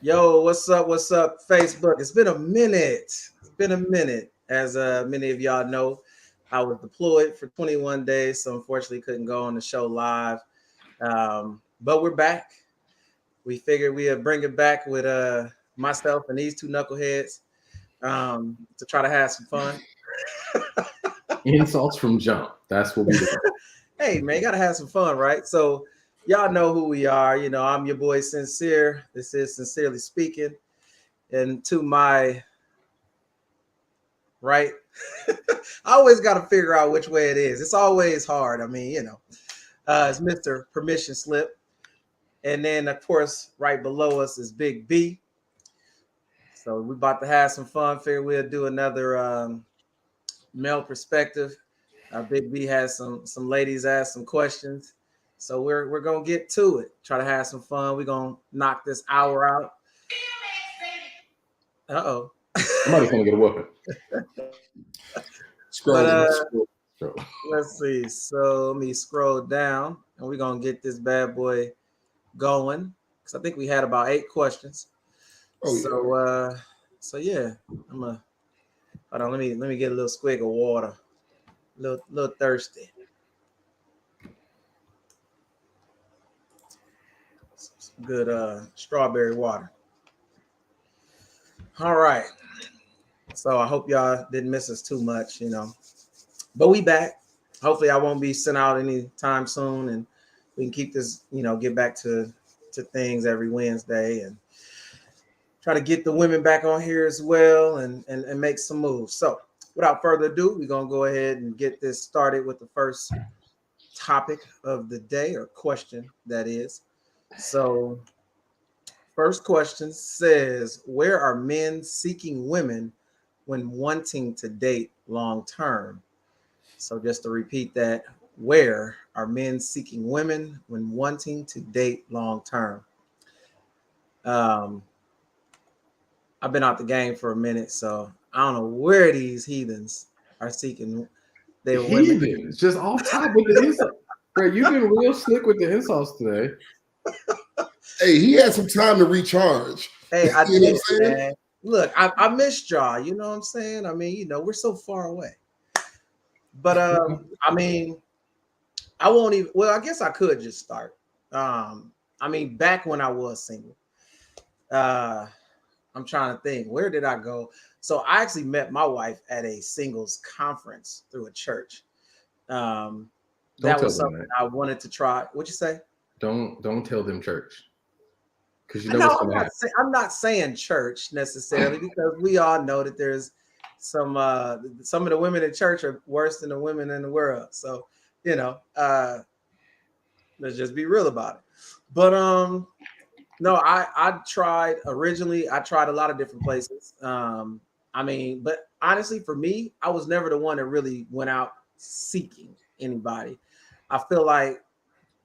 Yo, what's up? What's up, Facebook? It's been a minute. It's been a minute. As many of y'all know, I was deployed for 21 days, so unfortunately couldn't go on the show live. But we're back. We figured we'd bring it back with myself and these two knuckleheads to try to have some fun. Insults from jump. That's what we do. Hey, man, you gotta have some fun, right? So, y'all know who we are. You know, I'm your boy Sincere. This is Sincerely Speaking. And to my right? I always got to figure out which way it is. It's always hard. I mean, it's Mr. Permission Slip. And then, of course, right below us is Big B. So we're about to have some fun. Figure we'll do another male perspective. Big B has some ladies ask some questions. So we're gonna get to it. Try to have some fun. We're gonna knock this hour out. Uh-oh. Somebody's gonna get a whooping. But Scroll. let's see. So let me scroll down and we're gonna get this bad boy going. Because I think we had about 8 questions. Oh, yeah. So yeah, I'm a hold on, let me get a little swig of water. Little thirsty. Some good strawberry water. All right. So I hope y'all didn't miss us too much, But we back. Hopefully I won't be sent out anytime soon and we can keep this, get back to things every Wednesday and try to get the women back on here as well and make some moves. So without further ado, we're gonna go ahead and get this started with the first topic of the day, or question that is. So first question says, where are men seeking women when wanting to date long term? So just to repeat that, where are men seeking women when wanting to date long term? I've been out the game for a minute, so I don't know where these heathens are seeking their women. Heathens, just off top with the insult. Bro, you've been real slick with the insults today. Hey, he had some time to recharge. Hey, I You know did, what I'm saying? man. Look, I missed y'all. You know what I'm saying? I mean, we're so far away. But I mean, I won't even. Well, I guess I could just start. I mean, back when I was single, I'm trying to think. Where did I go? So I actually met my wife at a singles conference through a church. That was something I wanted to try. What'd you say? Don't tell them church. Because you know No, what's gonna happen. I'm not saying church necessarily because we all know that there's some of the women in church are worse than the women in the world. So, let's just be real about it. But no, I tried originally. I tried a lot of different places. I mean, but honestly, for me, I was never the one that really went out seeking anybody. I feel like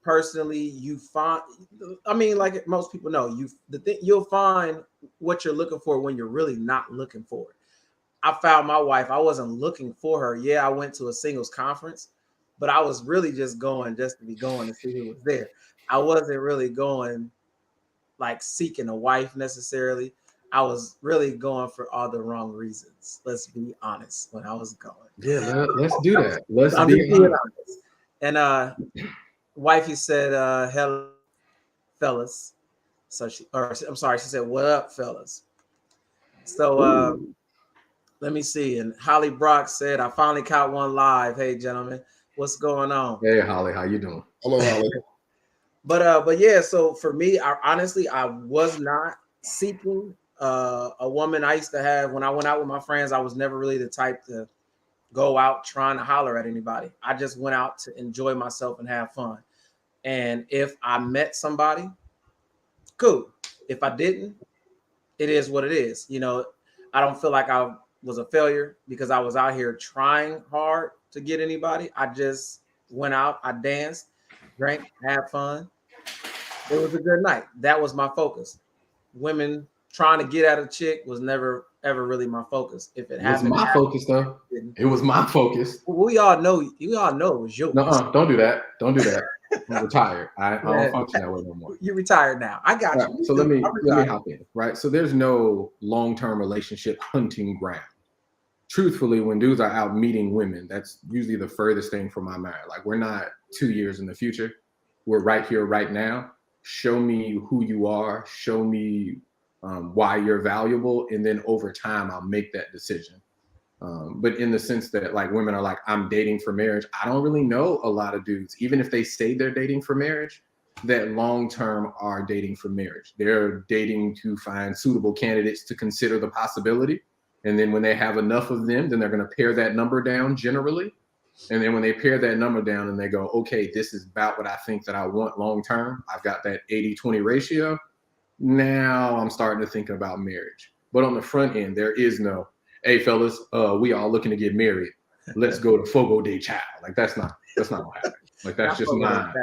personally, you find. I mean, like most people know, you'll find what you're looking for when you're really not looking for it. I found my wife. I wasn't looking for her. Yeah, I went to a singles conference, but I was really just going just to be going to see who was there. I wasn't really going like seeking a wife necessarily. I was really going for all the wrong reasons. Let's be honest. When I was going, Let's do that. Let's I'm be just being honest. honest. And wifey said, "Hello, fellas." So I'm sorry, she said, "What up, fellas?" So let me see. And Holly Brock said, "I finally caught one live. Hey, gentlemen, what's going on?" Hey Holly, how you doing? Hello, Holly. But yeah, so for me, I was not seeking a woman. I used to have when I went out with my friends. I was never really the type to go out trying to holler at anybody. I just went out to enjoy myself and have fun. And if I met somebody, cool. If I didn't, it is what it is. I don't feel like I was a failure because I was out here trying hard to get anybody. I just went out, I danced, drank, had fun. It was a good night. That was my focus. Women trying to get at a chick was never ever really my focus. If it It was happened, my focus though. It was my focus. we all know it was yours. Nuh-uh, don't do that. Don't do that. I'm retired. I don't function that way no more. You're retired now. I got you. So let me hop in. Right. So there's no long-term relationship hunting ground. Truthfully, when dudes are out meeting women, that's usually the furthest thing from my mind. Like, we're not 2 years in the future. We're right here, right now. Show me who you are. Show me why you're valuable. And then over time, I'll make that decision. But in the sense that, like, women are like, I'm dating for marriage. I don't really know a lot of dudes, even if they say they're dating for marriage, that long-term are dating for marriage. They're dating to find suitable candidates to consider the possibility. And then when they have enough of them, then they're going to pare that number down generally. And then when they pare that number down and they go, okay, this is about what I think that I want long-term. I've got that 80-20 ratio. Now I'm starting to think about marriage. But on the front end, there is no, hey fellas, we all looking to get married. Let's go to Fogo de Chao. Like, that's not gonna happen. Like, that's just not.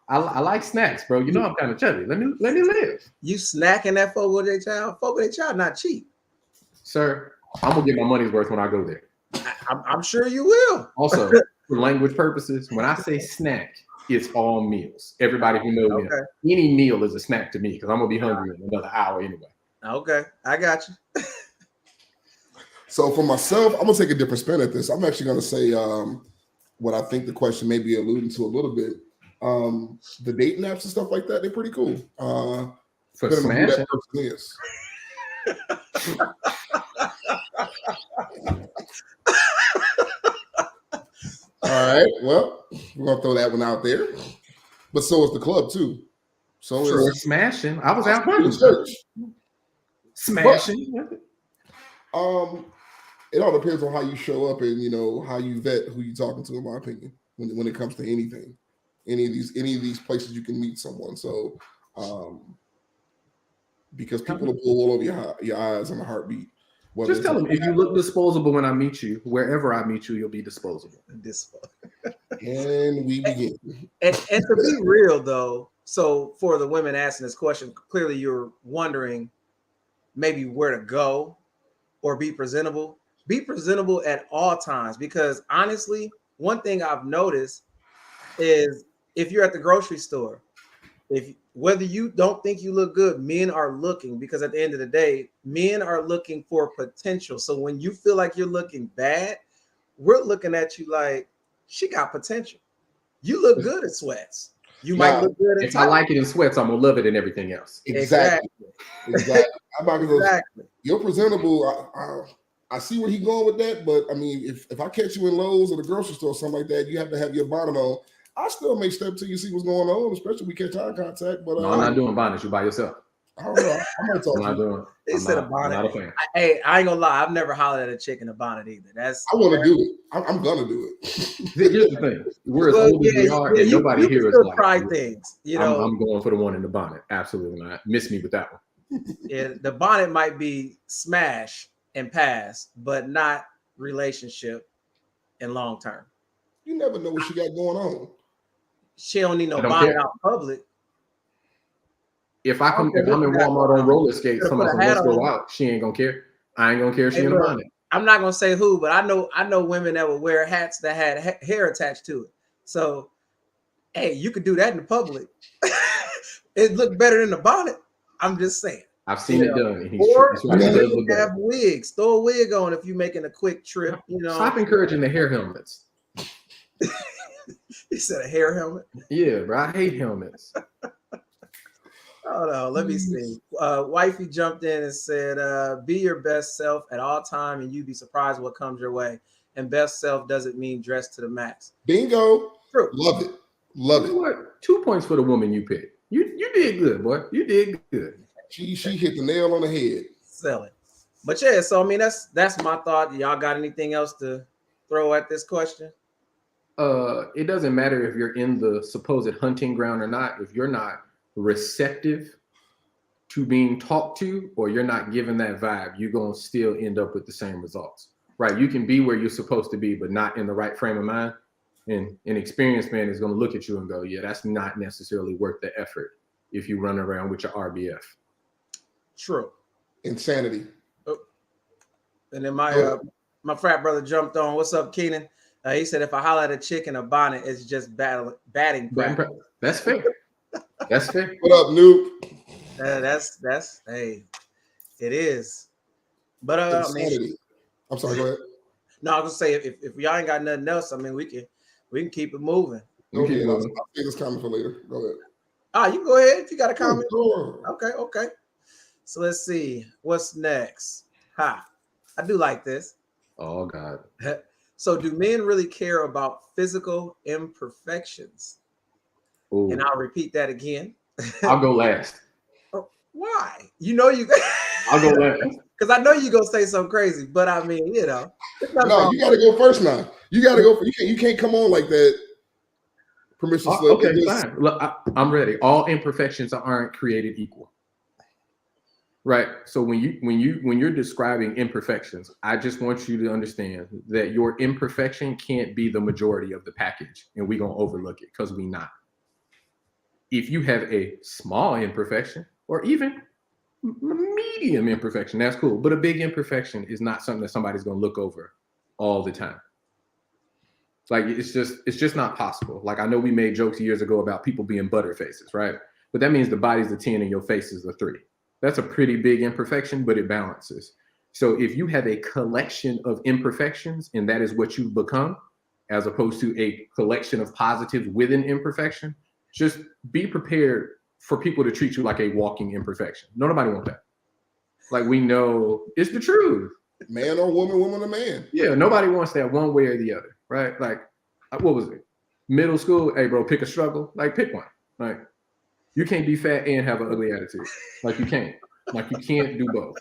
I like snacks, bro. You know I'm kind of chubby. Let me live. You snacking that Fogo de Chao? Fogo de Chao not cheap. Sir, I'm gonna get my money's worth when I go there. I'm sure you will. Also, for language purposes, when I say snack, it's all meals. Everybody who knows me, any meal is a snack to me because I'm gonna be hungry in another hour anyway. Okay, I got you. So for myself, I'm gonna take a different spin at this. I'm actually gonna say what I think the question may be alluding to a little bit. The dating apps and stuff like that, they're pretty cool. For smashing. All right, well, we're gonna throw that one out there. But so is the club too. So is smashing. I was out church. Smashing. But, it all depends on how you show up and, you know, how you vet who you're talking to, in my opinion, when it comes to anything. Any of these places you can meet someone. So because people will pull all over your eyes in a heartbeat. Just tell them, if you look disposable when I meet you, wherever I meet you, you'll be disposable. And we begin. And to be real though, so for the women asking this question, clearly you're wondering maybe where to go or be presentable. Be presentable at all times, because honestly, one thing I've noticed is if you're at the grocery store, whether you don't think you look good, men are looking, because at the end of the day, men are looking for potential. So when you feel like you're looking bad, we're looking at you like, she got potential. You look good in sweats. You might look good in If I like it in sweats, I'm gonna love it in everything else. Exactly. I'm about to go, you're presentable. I see where he's going with that, but I mean, if I catch you in Lowe's or the grocery store or something like that, you have to have your bonnet on. I still may step till you see what's going on, especially if we catch eye contact. But no, I'm not doing bonnets. You by yourself. I don't know. I might talk I'm not doing. They said a bonnet. I'm not a fan. I ain't gonna lie. I've never hollered at a chick in a bonnet either. I want to do it. I'm gonna do it. Here's the thing: we're as old as we are, and nobody here is like. Try things. You know, I'm going for the one in the bonnet. Absolutely not. Miss me with that one. Yeah, the bonnet might be smash and pass, but not relationship and long term. You never know what she got going on. She don't need no bonnet out in public. If I'm in Walmart on roller skates, somebody says, let's go out, she ain't gonna care. I ain't gonna care if she in a bonnet. I'm not gonna say who, but I know women that would wear hats that had hair attached to it. So, hey, you could do that in the public. It looked better than the bonnet. I'm just saying. I've seen it done. Or you have wigs. Throw a wig on if you're making a quick trip. You know. Stop encouraging the hair helmets. You said a hair helmet? Yeah, bro. I hate helmets. Oh no, let me see. Wifey jumped in and said, be your best self at all time and you'd be surprised what comes your way. And best self doesn't mean dress to the max. Bingo. True. Love it. Love it. What? 2 points for the woman you picked. You did good, boy. You did good. She hit the nail on the head. Sell it. But yeah, so I mean that's my thought. Y'all got anything else to throw at this question? It doesn't matter if you're in the supposed hunting ground or not. If you're not receptive to being talked to, or you're not given that vibe, you're gonna still end up with the same results. Right? You can be where you're supposed to be, but not in the right frame of mind. And an experienced man is gonna look at you and go, yeah, that's not necessarily worth the effort if you run around with your RBF. True. Insanity. Oh. And then my frat brother jumped on. What's up, Keenan? He said, if I holler at a chick in a bonnet, it's just batting practice. That's fair. That's fair. What up, Noob? That's hey, it is. But I mean, I'm sorry. Go ahead. No, I was gonna say if y'all ain't got nothing else, I mean, we can keep it moving. I'll save this comment for later. Go ahead. You can go ahead if you got a comment. Sure. Okay. So let's see what's next. I do like this. Oh God. So do men really care about physical imperfections? Ooh. And I'll repeat that again. I'll go last. Why? You know you. I'll go last. Because I know you gonna say something crazy, but I mean, you know. No, you gotta go first now. You gotta go. You can't come on like that. Permission slip. Okay, fine. Look, I'm ready. All imperfections aren't created equal. Right. So when you're describing imperfections, I just want you to understand that your imperfection can't be the majority of the package, and we're gonna overlook it because we're not. If you have a small imperfection or even medium imperfection, that's cool. But a big imperfection is not something that somebody's gonna look over all the time. Like it's just not possible. Like I know we made jokes years ago about people being butter faces, right? But that means the body's a 10 and your face is a 3. That's a pretty big imperfection, but it balances. So if you have a collection of imperfections and that is what you've become, as opposed to a collection of positives with an imperfection, just be prepared for people to treat you like a walking imperfection. Nobody wants that. Like we know it's the truth. Man or woman, woman or man. Yeah, nobody wants that one way or the other, right? Like, what was it? Middle school, hey bro, pick a struggle. Like pick one. Like you can't be fat and have an ugly attitude. Like you can't. Like you can't do both.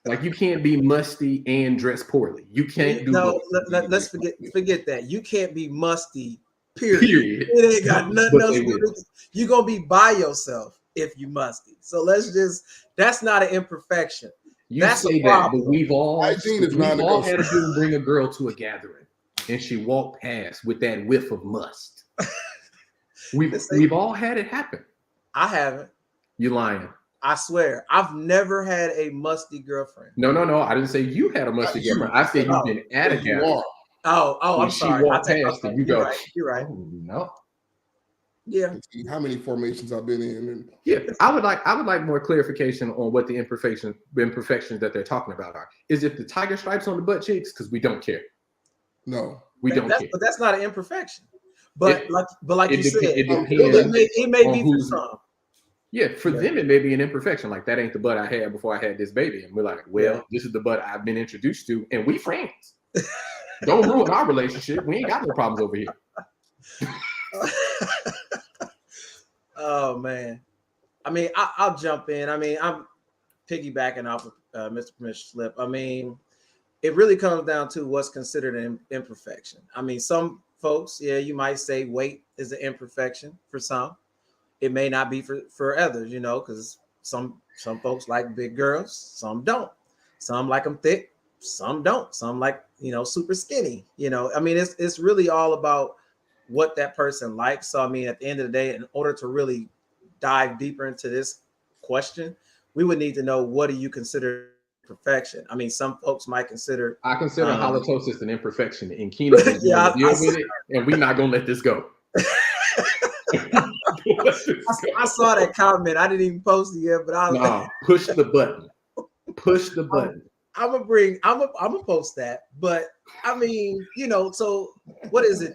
Like you can't be musty and dress poorly. You can't do both. Let's forget that. You can't be musty. Period. It ain't got nothing else to do. You're gonna be by yourself if you musty. So that's not an imperfection. That's say that, but we've all had to bring a girl to a gathering and she walked past with that whiff of must. We've all had it happen. I haven't. You lying. I swear. I've never had a musty girlfriend. No. I didn't say you had a musty girlfriend. I said you've been at a gathering. I'm sorry. She walked past and you go, you're right. Oh, no. Yeah. How many formations I've been in? Yeah, I would like more clarification on what the imperfections that they're talking about are. Is it the tiger stripes on the butt cheeks? Because we don't care. No, we don't care. But that's not an imperfection. But like you said, it depends. It may be for some. Yeah, for them it may be an imperfection. Like that ain't the butt I had before I had this baby, and we're like, well, this is the butt I've been introduced to, and we friends. Don't ruin our relationship. We ain't got no problems over here. Oh man, I mean, I'll jump in. I mean, I'm piggybacking off of Mr. Permission Slip. I mean, it really comes down to what's considered an imperfection. I mean, some folks, you might say weight is an imperfection for some. It may not be for others, because some folks like big girls, some don't. Some like them thick, some don't. Some like super skinny. I mean, it's really all about what that person likes. So I mean, at the end of the day, in order to really dive deeper into this question, we would need to know, what do you consider perfection? I mean, some folks might consider. I consider halitosis an imperfection, and Keenan deal with it, and we're not gonna let this go. I saw that comment. I didn't even post it yet, but push the button. Push the button. I'm gonna post that, but I mean, so what is it?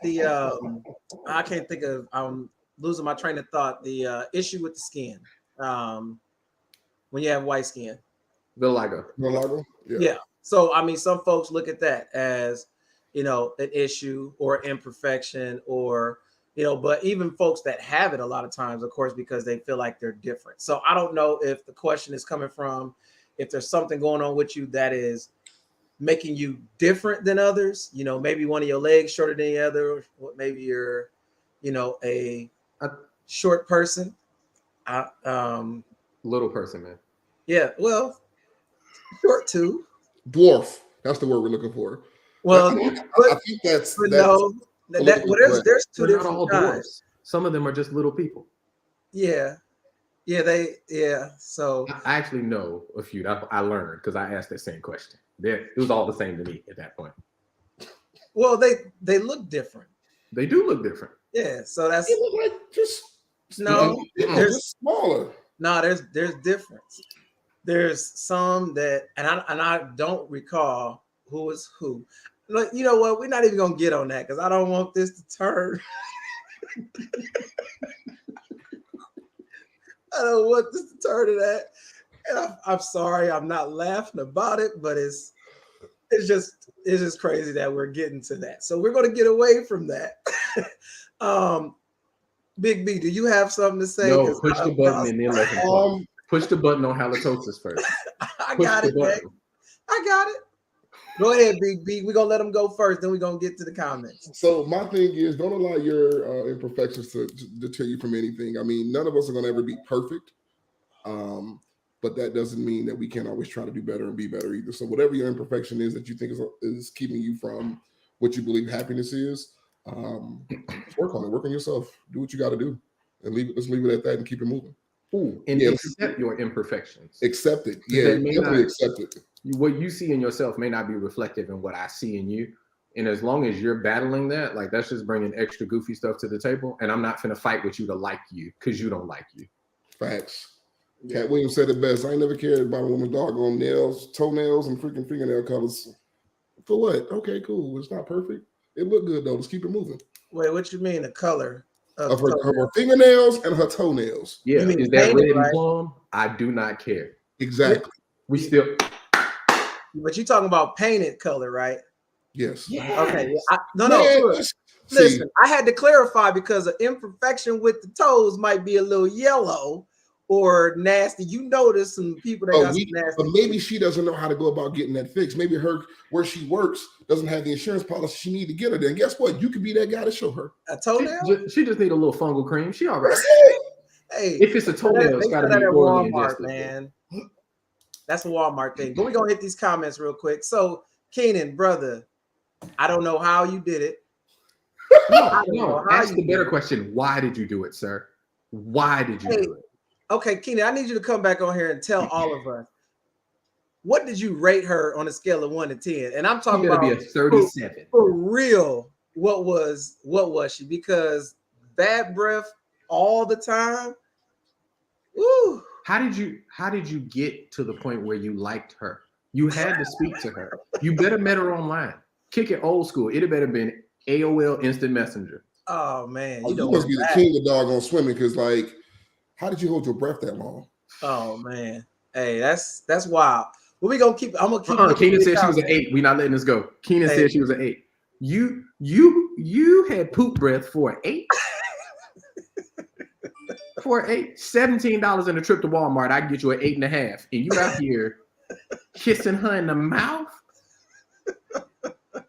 I can't think of. I'm losing my train of thought. The issue with the skin, when you have white skin, vitiligo. Yeah. So I mean, some folks look at that as an issue or imperfection, or but even folks that have it a lot of times, of course, because they feel like they're different. So I don't know if the question is coming from, if there's something going on with you that is making you different than others, maybe one of your legs shorter than the other, maybe you're, a short person. Little person, man. Yeah, well, short too. Dwarf. That's the word we're looking for. Well, I think that's there's two different kinds. Some of them are just little people. Yeah. So I actually know a few. I learned because I asked that same question. It was all the same to me at that point. Well, they look different. They do look different. Yeah, so that's It look like just there's smaller. No, there's difference. There's some that, and I don't recall who is who. Like, you know what? We're not even gonna get on that because I don't want this to turn. I don't want this to turn to that. And I'm sorry, I'm not laughing about it, but it's just crazy that we're getting to that. So we're gonna get away from that. Big B, do you have something to say? No, push the button and then let him talk. Push the button on halitosis first. I got it, man. I got it. Go ahead, Big B. We're gonna let them go first, then we're gonna get to the comments. So my thing is, don't allow your imperfections to deter you from anything. I mean, none of us are gonna ever be perfect. But that doesn't mean that we can't always try to do better and be better either. So whatever your imperfection is that you think is keeping you from what you believe happiness is, work on it. Work on yourself. Do what you got to do, and let's leave it at that and keep it moving. Ooh, and accept your imperfections. Accept it. Yeah, definitely accept it. What you see in yourself may not be reflective in what I see in you. And as long as you're battling that, like that's just bringing extra goofy stuff to the table. And I'm not finna fight with you to like you because you don't like you. Facts. Cat Williams said it best. I ain't never cared about a woman's doggone nails, toenails, and freaking fingernail colors. For what? Okay, cool. It's not perfect. It looked good though. Let's keep it moving. Wait, what you mean the color of her fingernails and her toenails? Yeah, is that red and plum? I do not care. Exactly. We still. But you talking about painted color, right? Yes. Okay. No. Listen, I had to clarify because an imperfection with the toes might be a little yellow or nasty. You notice some people that got some nasty. But maybe she doesn't know how to go about getting that fixed. Maybe where she works doesn't have the insurance policy she need to get her there. And guess what? You could be that guy to show her. A toenail? She just need a little fungal cream. She all right. Hey, if it's a toenail, it's got to be poorly ingested. Man. That's a Walmart thing. But we're going to hit these comments real quick. So, Keenan, brother, I don't know how you did it. No. Ask the better question. Why did you do it, sir? Why did you do it? Okay, Keenan, I need you to come back on here and tell all of us. What did you rate her on a scale of 1 to 10? And I'm talking about be a 37. For real, what was she? Because bad breath all the time. Woo. How did you get to the point where you liked her? You had to speak to her. You better met her online. Kick it old school. It'd better been AOL Instant Messenger. Oh man, you must be the king of doggone swimming because like, how did you hold your breath that long? Oh man, hey, that's wild. Well, we gonna keep. I'm gonna keep. Keenan said she was an 8. We're not letting this go. Keenan said she was an 8. You had poop breath for an 8. For an 8, $17 in a trip to Walmart, I can get you an 8.5, and you out here kissing her in the mouth.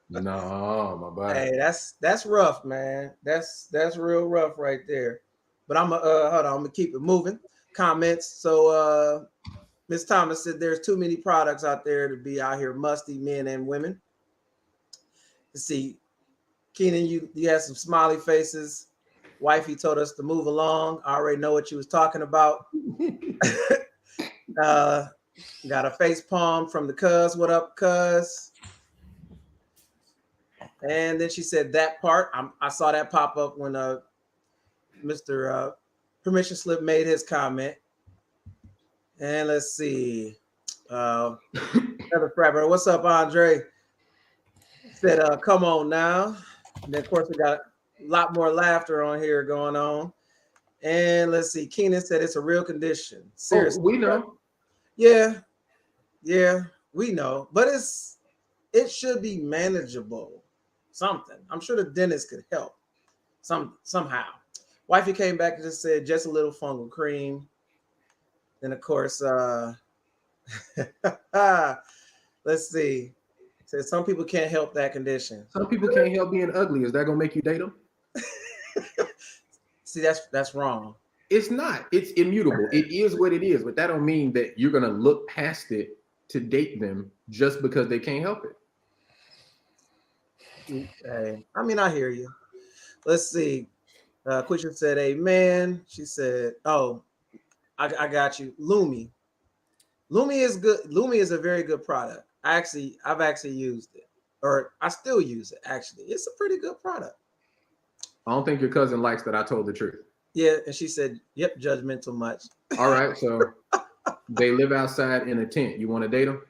No, my body. Hey, that's rough, man. That's real rough right there. But I'm hold on, I'm gonna keep it moving. Comments. So Miss Thomas said there's too many products out there to be out here musty, men and women. Let's see, Keenan, you had some smiley faces. Wifey told us to move along. I already know what you was talking about. Got a face palm from the cuz. What up, cuz? And then she said that part. I saw that pop up when Mr. Permission Slip made his comment. And let's see. Another frapper. What's up, Andre? Said, come on now. And then, of course, we got a lot more laughter on here going on. And let's see. Keenan said it's a real condition. Seriously. We know. Yeah, we know. But it should be manageable. Something. I'm sure the dentist could help somehow. Wifey came back and just said just a little fungal cream. Then of course, let's see. Said some people can't help that condition. Some people can't help being ugly. Is that gonna make you date them? See, that's wrong. It's not. It's immutable. It is what it is. But that don't mean that you're gonna look past it to date them just because they can't help it. Hey, I mean, I hear you. Let's see. Quisha said, amen. She said, oh, I got you. Lumi is good. Lumi is a very good product. I've actually used it, or I still use it. Actually, it's a pretty good product. I don't think your cousin likes that I told the truth. Yeah, and she said, "Yep, judgmental much." All right, so they live outside in a tent. You want to date them?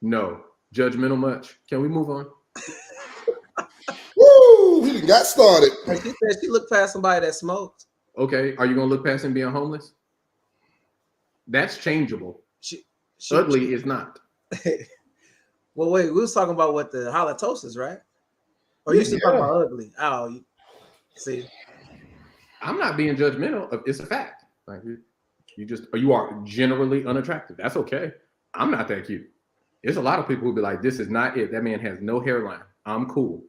No. Judgmental much? Can we move on? Woo! He got started. And she said she looked past somebody that smoked. Okay, are you gonna look past him being homeless? That's changeable. She Ugly is not. Well, wait, we was talking about what the halitosis, right? Or you still talking about ugly? Oh, see. I'm not being judgmental. It's a fact. Like you are generally unattractive. That's okay. I'm not that cute. There's a lot of people who be like, this is not it. That man has no hairline. I'm cool.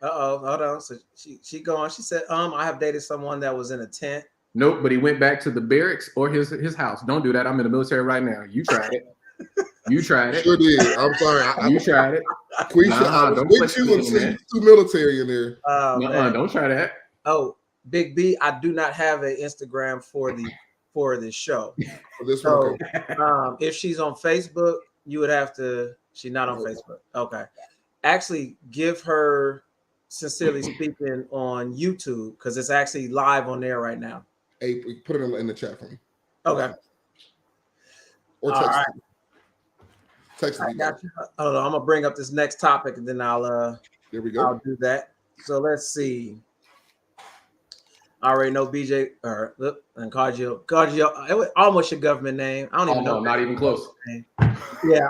Hold on. So she going. She said, I have dated someone that was in a tent. Nope, but he went back to the barracks or his house. Don't do that. I'm in the military right now. You tried it. You tried it. Sure did. I'm sorry. You tried it. Quisha, I was with you until you too military in there. Don't try that. Oh, Big B, I do not have an Instagram for this show. For this so, if she's on Facebook, you would have to. She's not on Facebook. Okay. Actually, give her Sincerely Speaking on YouTube because it's actually live on there right now. Hey, put it in the chat for me. Okay. Or text. Right. Text me. I got you. Hold on. I'm gonna bring up this next topic and then I'll there we go. I'll do that. So let's see. I already know BJ and Cargio. Almost your government name. I don't even know. Not even close. Yeah,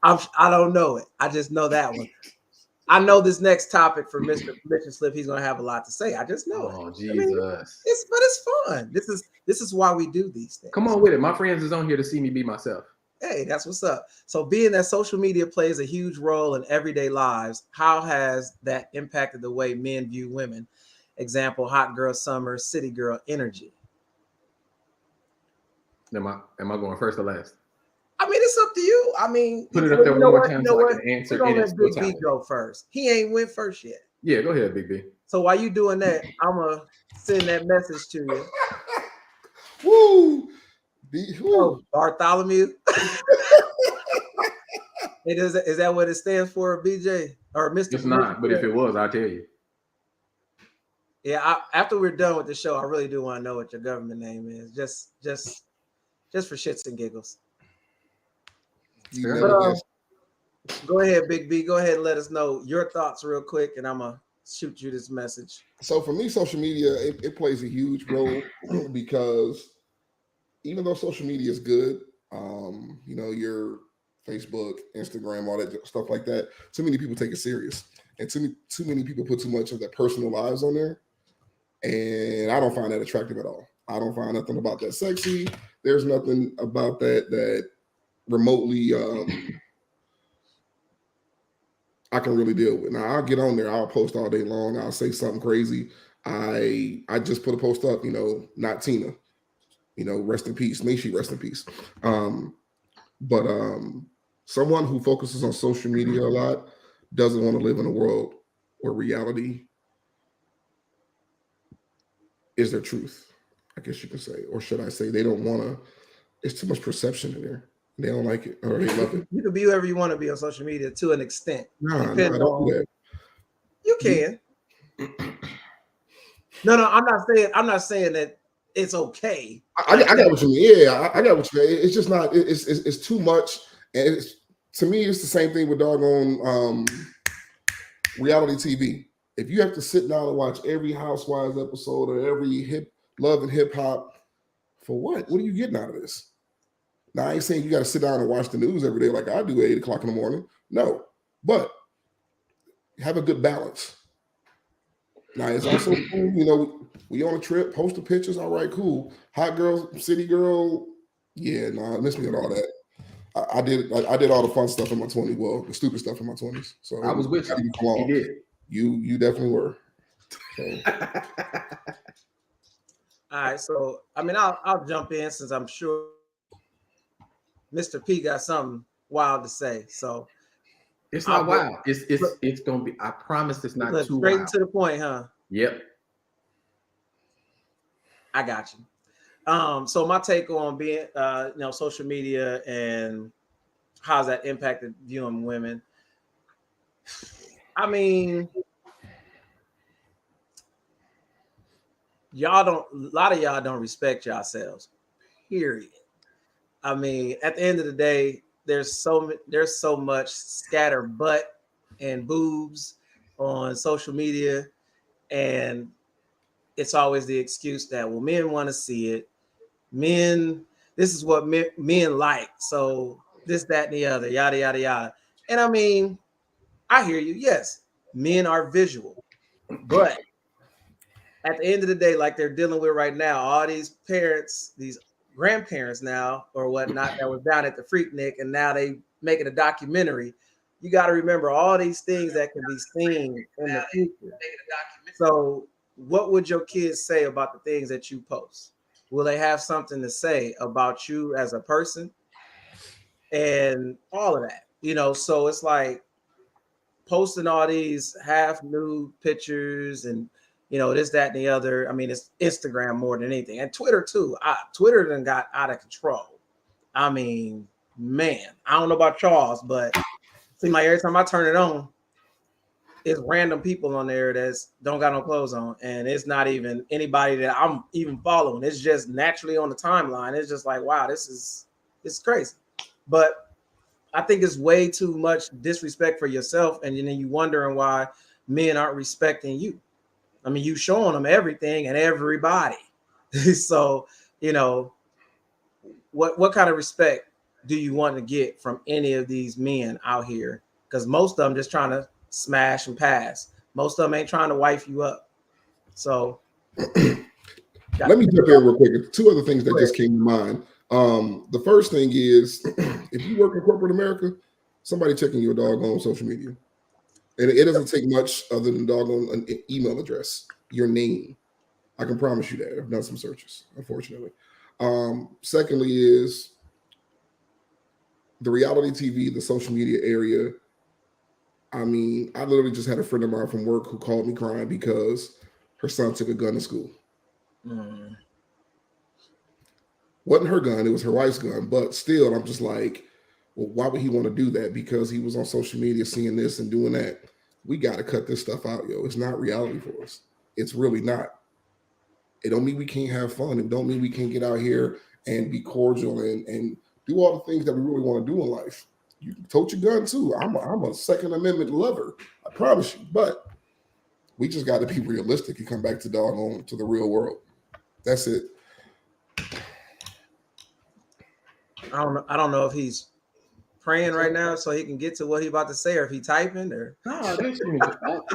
I don't know it. I just know that one. I know this next topic for Mr. Permission Slip. He's gonna have a lot to say. I just know it. Oh Jesus! But it's fun. This is why we do these things. Come on with it. My friends is on here to see me be myself. Hey, that's what's up. So being that social media plays a huge role in everyday lives, how has that impacted the way men view women? Example, hot girl summer, city girl energy. Am I going first or last? I mean, it's up to you. I mean, put it up there one more time so I can answer. We're gonna let Big B go first. He ain't went first yet. Yeah, go ahead, Big B. So while you doing that, I'm gonna send that message to you. Woo! Oh, Bartholomew. Is that what it stands for, BJ or Mr. It's not, but if it was, I'll tell you. Yeah, after we're done with the show, I really do want to know what your government name is, just for shits and giggles. But, go ahead, Big B. Go ahead and let us know your thoughts real quick, and I'm gonna shoot you this message. So for me, social media it plays a huge role because even though social media is good, your Facebook, Instagram, all that stuff like that, too many people take it serious, and too many people put too much of their personal lives on there, and I don't find that attractive at all. I don't find nothing about that sexy. There's nothing about that remotely I can really deal with. Now I'll get on there, I'll post all day long, I'll say something crazy. I just put a post up, not Tina, rest in peace. May she rest in peace. But someone who focuses on social media a lot doesn't want to live in a world where reality is their truth, I guess you could say. Or should I say they don't want to, there's too much perception in there. They don't like it or they love it. You can be whoever you want to be on social media to an extent. No, I don't do that. You can. No, I'm not saying that it's okay. I got what you mean. Yeah, I got what you mean. It's just not. It's too much, and to me, it's the same thing with doggone reality TV. If you have to sit down and watch every Housewives episode or every Love and Hip Hop, for what? What are you getting out of this? Now, I ain't saying you got to sit down and watch the news every day like I do at 8 o'clock in the morning. No, but have a good balance. Now, it's also cool, we on a trip, post the pictures. All right, cool. Hot girl, city girl. Yeah, no, miss me with all that. I did all the fun stuff in my 20s. Well, the stupid stuff in my 20s. So I was with you. You did. You definitely were. So. All right, so I mean, I'll jump in since I'm sure Mr. P got something wild to say. So it's not wild. It's gonna be. I promise it's not too straight wild. To the point, huh? Yep. I got you. So my take on being, social media and how's that impacted viewing women? I mean, a lot of y'all don't respect yourselves, period. I mean, at the end of the day, there's so much scatter butt and boobs on social media, and it's always the excuse that, well, men want to see it. This is what men like. So this, that, and the other, yada, yada, yada. And I mean, I hear you. Yes, men are visual, but at the end of the day, like they're dealing with right now, all these parents, these grandparents now or whatnot that was down at the Freaknik, and now they making a documentary. You got to remember all these things that can be seen in the future. So what would your kids say about the things that you post? Will they have something to say about you as a person and all of that? You know, so it's like posting all these half nude pictures and, you know, this, that, and the other. I mean, it's Instagram more than anything, and Twitter too. Twitter done got out of control. I mean, man, I don't know about Charles, but it seems like every time I turn it on, it's random people on there that's don't got no clothes on, and it's not even anybody that I'm even following. It's just naturally on the timeline. It's just like, wow, it's crazy. But I think it's way too much disrespect for yourself, and then you wondering why men aren't respecting you. I mean, you showing them everything and everybody. So, you know, what kind of respect do you want to get from any of these men out here? Because most of them just trying to smash and pass. Most of them ain't trying to wife you up. So let me jump in real quick. Two other things that just came to mind. The first thing is, if you work in corporate America, somebody checking your doggone social media. And it doesn't take much other than doggone an email address, your name. I can promise you that. I've done some searches, unfortunately. Secondly is the reality TV, the social media area. I mean, I literally just had a friend of mine from work who called me crying because her son took a gun to school. Wasn't her gun, it was her wife's gun. But still, I'm just like, well, why would he want to do that? Because he was on social media seeing this and doing that. We got to cut this stuff out, yo. It's not reality for us. It's really not. It don't mean we can't have fun. It don't mean we can't get out here and be cordial and do all the things that we really want to do in life. You can tote your gun too. I'm a Second Amendment lover. I promise you. But we just got to be realistic and come back to doggone to the real world. That's it. I don't know if he's praying right now so he can get to what he about to say, or if he typing or no,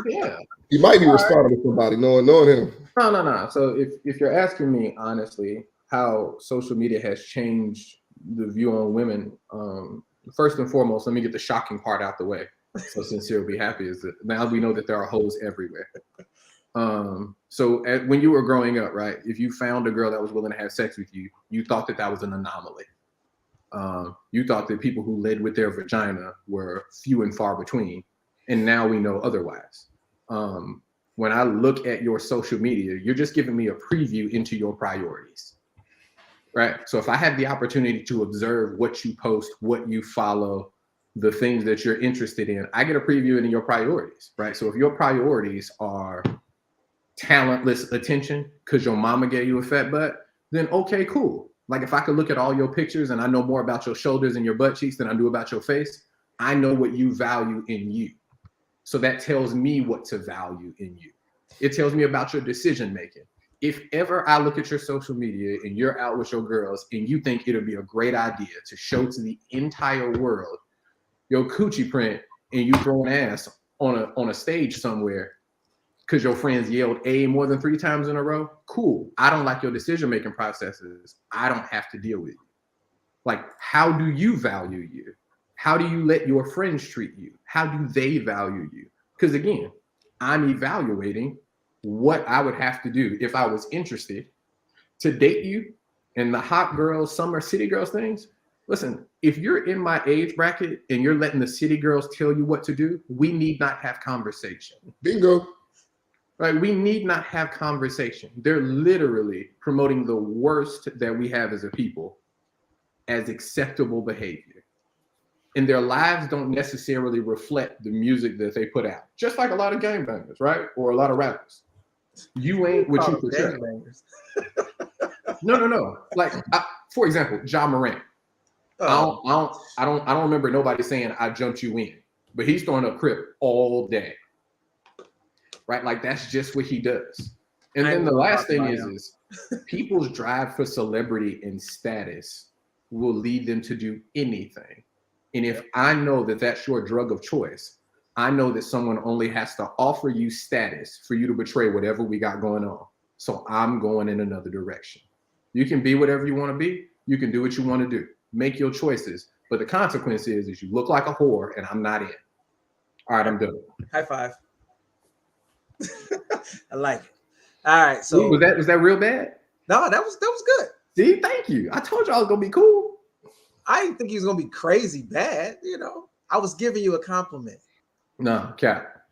yeah. He might be responding to somebody, knowing him. No. So if you're asking me honestly how social media has changed the view on women, first and foremost, let me get the shocking part out the way. So Sincere will be happy is that now we know that there are hoes everywhere. So when you were growing up, right, if you found a girl that was willing to have sex with you, you thought that was an anomaly. You thought that people who led with their vagina were few and far between, and now we know otherwise. When I look at your social media, you're just giving me a preview into your priorities, right? So if I had the opportunity to observe what you post, what you follow, the things that you're interested in, I get a preview into your priorities, right? So if your priorities are talentless attention because your mama gave you a fat butt, then okay, cool. Like if I could look at all your pictures and I know more about your shoulders and your butt cheeks than I do about your face, I know what you value in you. So that tells me what to value in you. It tells me about your decision making. If ever I look at your social media and you're out with your girls and you think it'll be a great idea to show to the entire world your coochie print and you throw an ass on a stage somewhere because your friends yelled A more than 3 times in a row, cool. I don't like your decision-making processes. I don't have to deal with you. Like, how do you value you? How do you let your friends treat you? How do they value you? Because again, I'm evaluating what I would have to do if I was interested to date you and the hot girls, summer city girls things. Listen, if you're in my age bracket and you're letting the city girls tell you what to do, we need not have conversation. Bingo. Right? We need not have conversation. They're literally promoting the worst that we have as a people as acceptable behavior. and their lives don't necessarily reflect the music that they put out. Just like a lot of gangbangers, right? Or a lot of rappers. You ain't what you portray. No. Like, for example, Ja Morant. I don't remember nobody saying I jumped you in, but he's throwing up Crip all day. Right? Like, that's just what he does. And then the last thing is people's drive for celebrity and status will lead them to do anything. And if I know that that's your drug of choice, I know that someone only has to offer you status for you to betray whatever we got going on. So I'm going in another direction. You can be whatever you want to be. You can do what you want to do. Make your choices. But the consequence is you look like a whore and I'm not in. All right, I'm done. High five. I like it. All right. So was that real bad? No, that was good. See, thank you. I told you I was gonna be cool. I didn't think he was gonna be crazy bad. I was giving you a compliment. No, cap.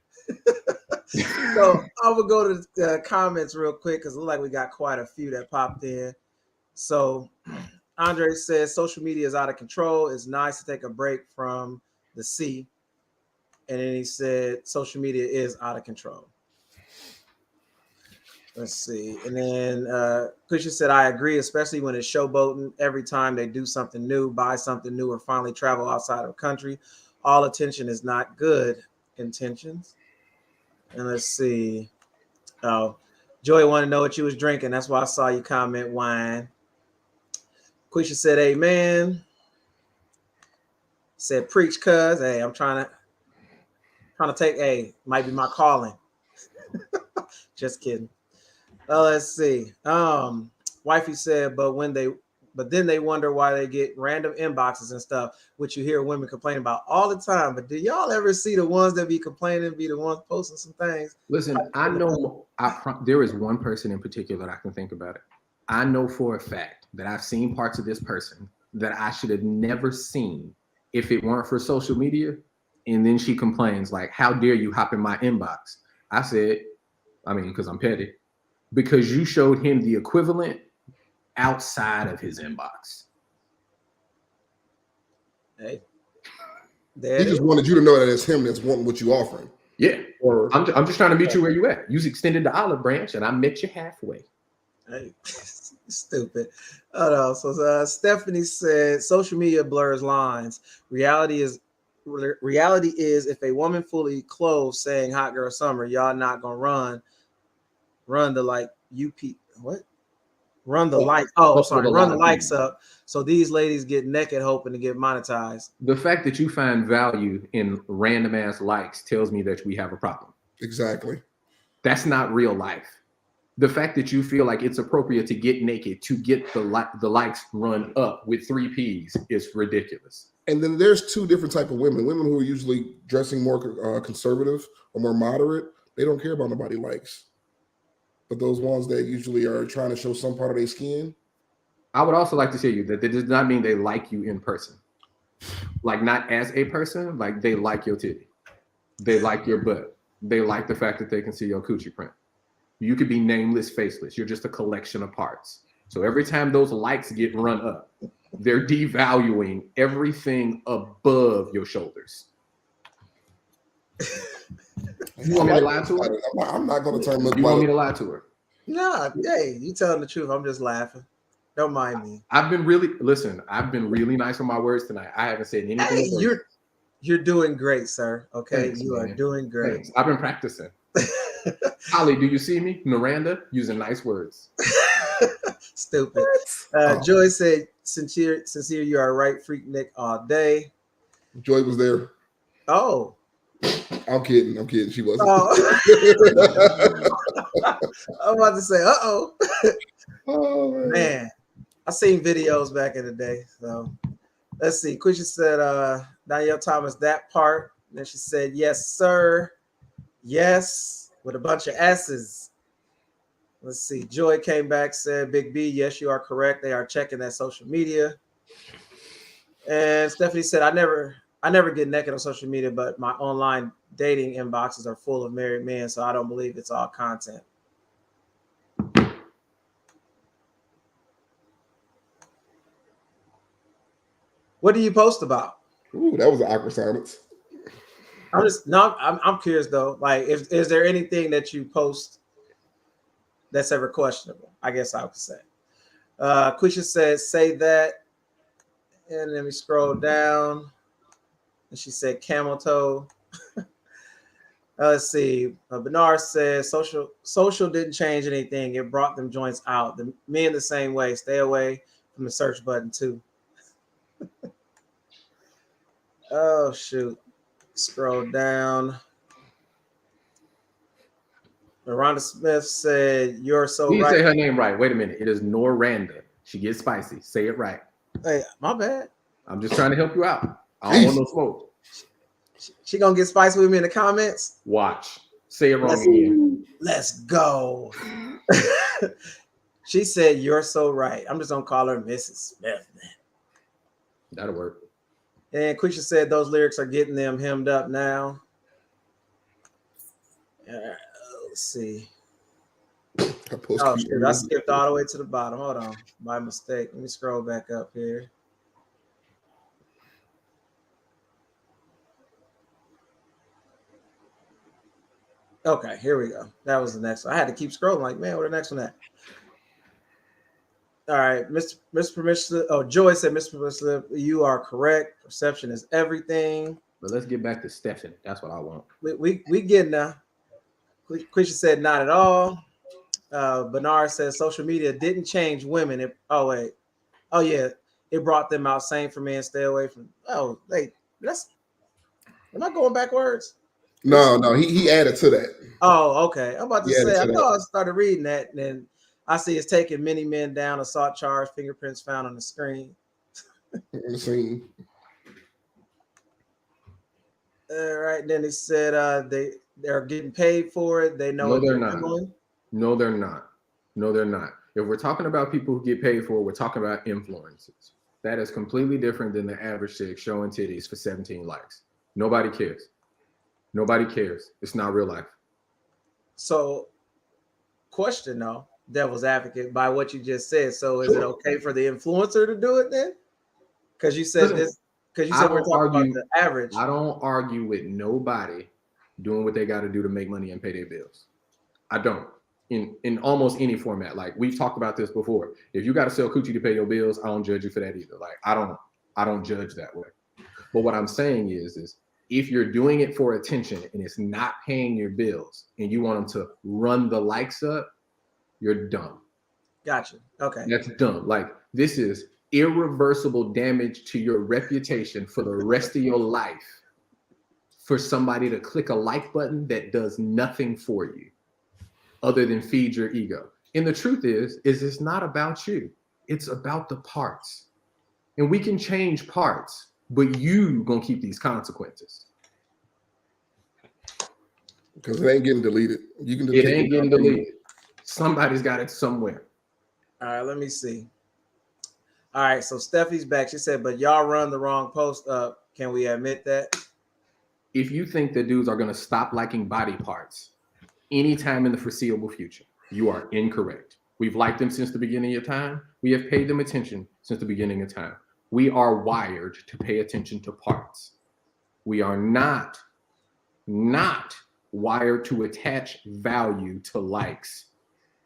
So I will go to the comments real quick because it looks like we got quite a few that popped in. So Andre says social media is out of control. It's nice to take a break from the sea. And then he said social media is out of control. Let's see. And then Christian said, I agree, especially when it's showboating. Every time they do something new, buy something new, or finally travel outside of the country, all attention is not good intentions. And let's see. Oh, Joy wanted to know what you was drinking. That's why I saw you comment wine. Quisha said, amen. Said, preach, cuz. Hey, I'm trying to take, might be my calling. Just kidding. Let's see. Wifey said, but then they wonder why they get random inboxes and stuff, which you hear women complain about all the time. But do y'all ever see the ones that be complaining, be the ones posting some things? Listen, I know there is one person in particular that I can think about it. I know for a fact that I've seen parts of this person that I should have never seen if it weren't for social media. And then she complains like, how dare you hop in my inbox? I said, because I'm petty, because you showed him the equivalent outside of his inbox. Hey, he just wanted you to know that it's him that's wanting what you offering. Yeah, I'm just trying to meet you where you at. You extended the olive branch, and I met you halfway. Hey, stupid. So Stephanie said, social media blurs lines. Reality is, if a woman fully clothed saying "hot girl summer," y'all not gonna run the like what? Run the likes. Oh, sorry, run the likes up. So these ladies get naked hoping to get monetized. The fact that you find value in random ass likes tells me that we have a problem. Exactly. That's not real life. The fact that you feel like it's appropriate to get naked to get the likes run up with 3 Ps is ridiculous. And then there's two different type of women. Women who are usually dressing more conservative or more moderate. They don't care about nobody likes. But those ones that usually are trying to show some part of their skin. I would also like to tell you that does not mean they like you in person. Like not as a person, like they like your titty. They like your butt. They like the fact that they can see your coochie print. You could be nameless, faceless. You're just a collection of parts. So every time those likes get run up, they're devaluing everything above your shoulders. You want me to lie to her? I'm not going to turn. You want me to lie to her? Nah, hey, you telling the truth. I'm just laughing. Don't mind me. I've been really nice with my words tonight. I haven't said anything. Hey, you're doing great, sir. Okay, thanks, you are doing great. Thanks. I've been practicing. Holly, do you see me? Miranda using nice words. Stupid. Joy said, sincere, you are right, freak Nick all day. Joy was there. Oh. I'm kidding. She wasn't. Oh. I'm about to say, uh-oh. Oh, man. I seen videos back in the day. So let's see. Quisha said, Danielle Thomas, that part. And then she said, yes, sir. Yes, with a bunch of S's. Let's see. Joy came back, said, Big B, yes, you are correct. They are checking that social media. And Stephanie said, I never get naked on social media, but my online dating inboxes are full of married men, so I don't believe it's all content. What do you post about? Ooh, that was an awkward silence. I'm curious though. Like, is there anything that you post that's ever questionable? I guess I would say. Quisha says, say that. And let me scroll down. And she said, camel toe. Let's see. Bernard says, social didn't change anything. It brought them joints out. Men the same way. Stay away from the search button too. Oh, shoot. Scroll down. Rhonda Smith said, you're so You right. say her name right. Wait a minute. It is Noranda. She gets spicy. Say it right. Hey, my bad. I'm just trying to help you out. I don't want no smoke. She gonna get spicy with me in the comments. Watch. Say it wrong again. Let's go. She said, you're so right. I'm just gonna call her Mrs. Smith. That'll work. And Quisha said those lyrics are getting them hemmed up now. Let's see. Oh, shit, I skipped all the way to the bottom. Hold on. By mistake. Let me scroll back up here. Okay, here we go. That was the next one. I had to keep scrolling like, man, where the next one at? All right, Mr. Permission. Oh, Joy said, Mr. Permission, you are correct. Perception is everything. But let's get back to Stephanie. That's what I want. We getting there. Quisha said, not at all. Bernard says, social media didn't change women. It brought them out. Same for men. Stay away from. Oh, am I going backwards? No, he added to that. Oh, okay. I'm about to say, I know I started reading that, and then I see it's taking many men down, assault charge, fingerprints found on the screen. All right. Then he said they're getting paid for it. They know. No, they're not. No, they're not. No, they're not. If we're talking about people who get paid for it, we're talking about influencers. That is completely different than the average chick showing titties for 17 likes. Nobody cares. Nobody cares. It's not real life. So, question though, devil's advocate, by what you just said. So, is it okay for the influencer to do it then? Because you said this. Because you said we're talking about the average. I don't argue with nobody doing what they got to do to make money and pay their bills. I don't. In almost any format. Like, we've talked about this before. If you got to sell coochie to pay your bills, I don't judge you for that either. Like, I don't judge that way. But what I'm saying is if you're doing it for attention and it's not paying your bills and you want them to run the likes up, you're dumb. Gotcha. Okay. That's dumb. Like, this is irreversible damage to your reputation for the rest of your life for somebody to click a like button that does nothing for you other than feed your ego. And the truth is it's not about you. It's about the parts. And we can change parts, but you gonna keep these consequences. Because it ain't getting deleted. It ain't getting deleted. Somebody's got it somewhere. All right, let me see. All right, so Steffi's back. She said, but y'all run the wrong post up. Can we admit that? If you think that dudes are gonna stop liking body parts anytime in the foreseeable future, you are incorrect. We've liked them since the beginning of time. We have paid them attention since the beginning of time. We are wired to pay attention to parts. We are not wired to attach value to likes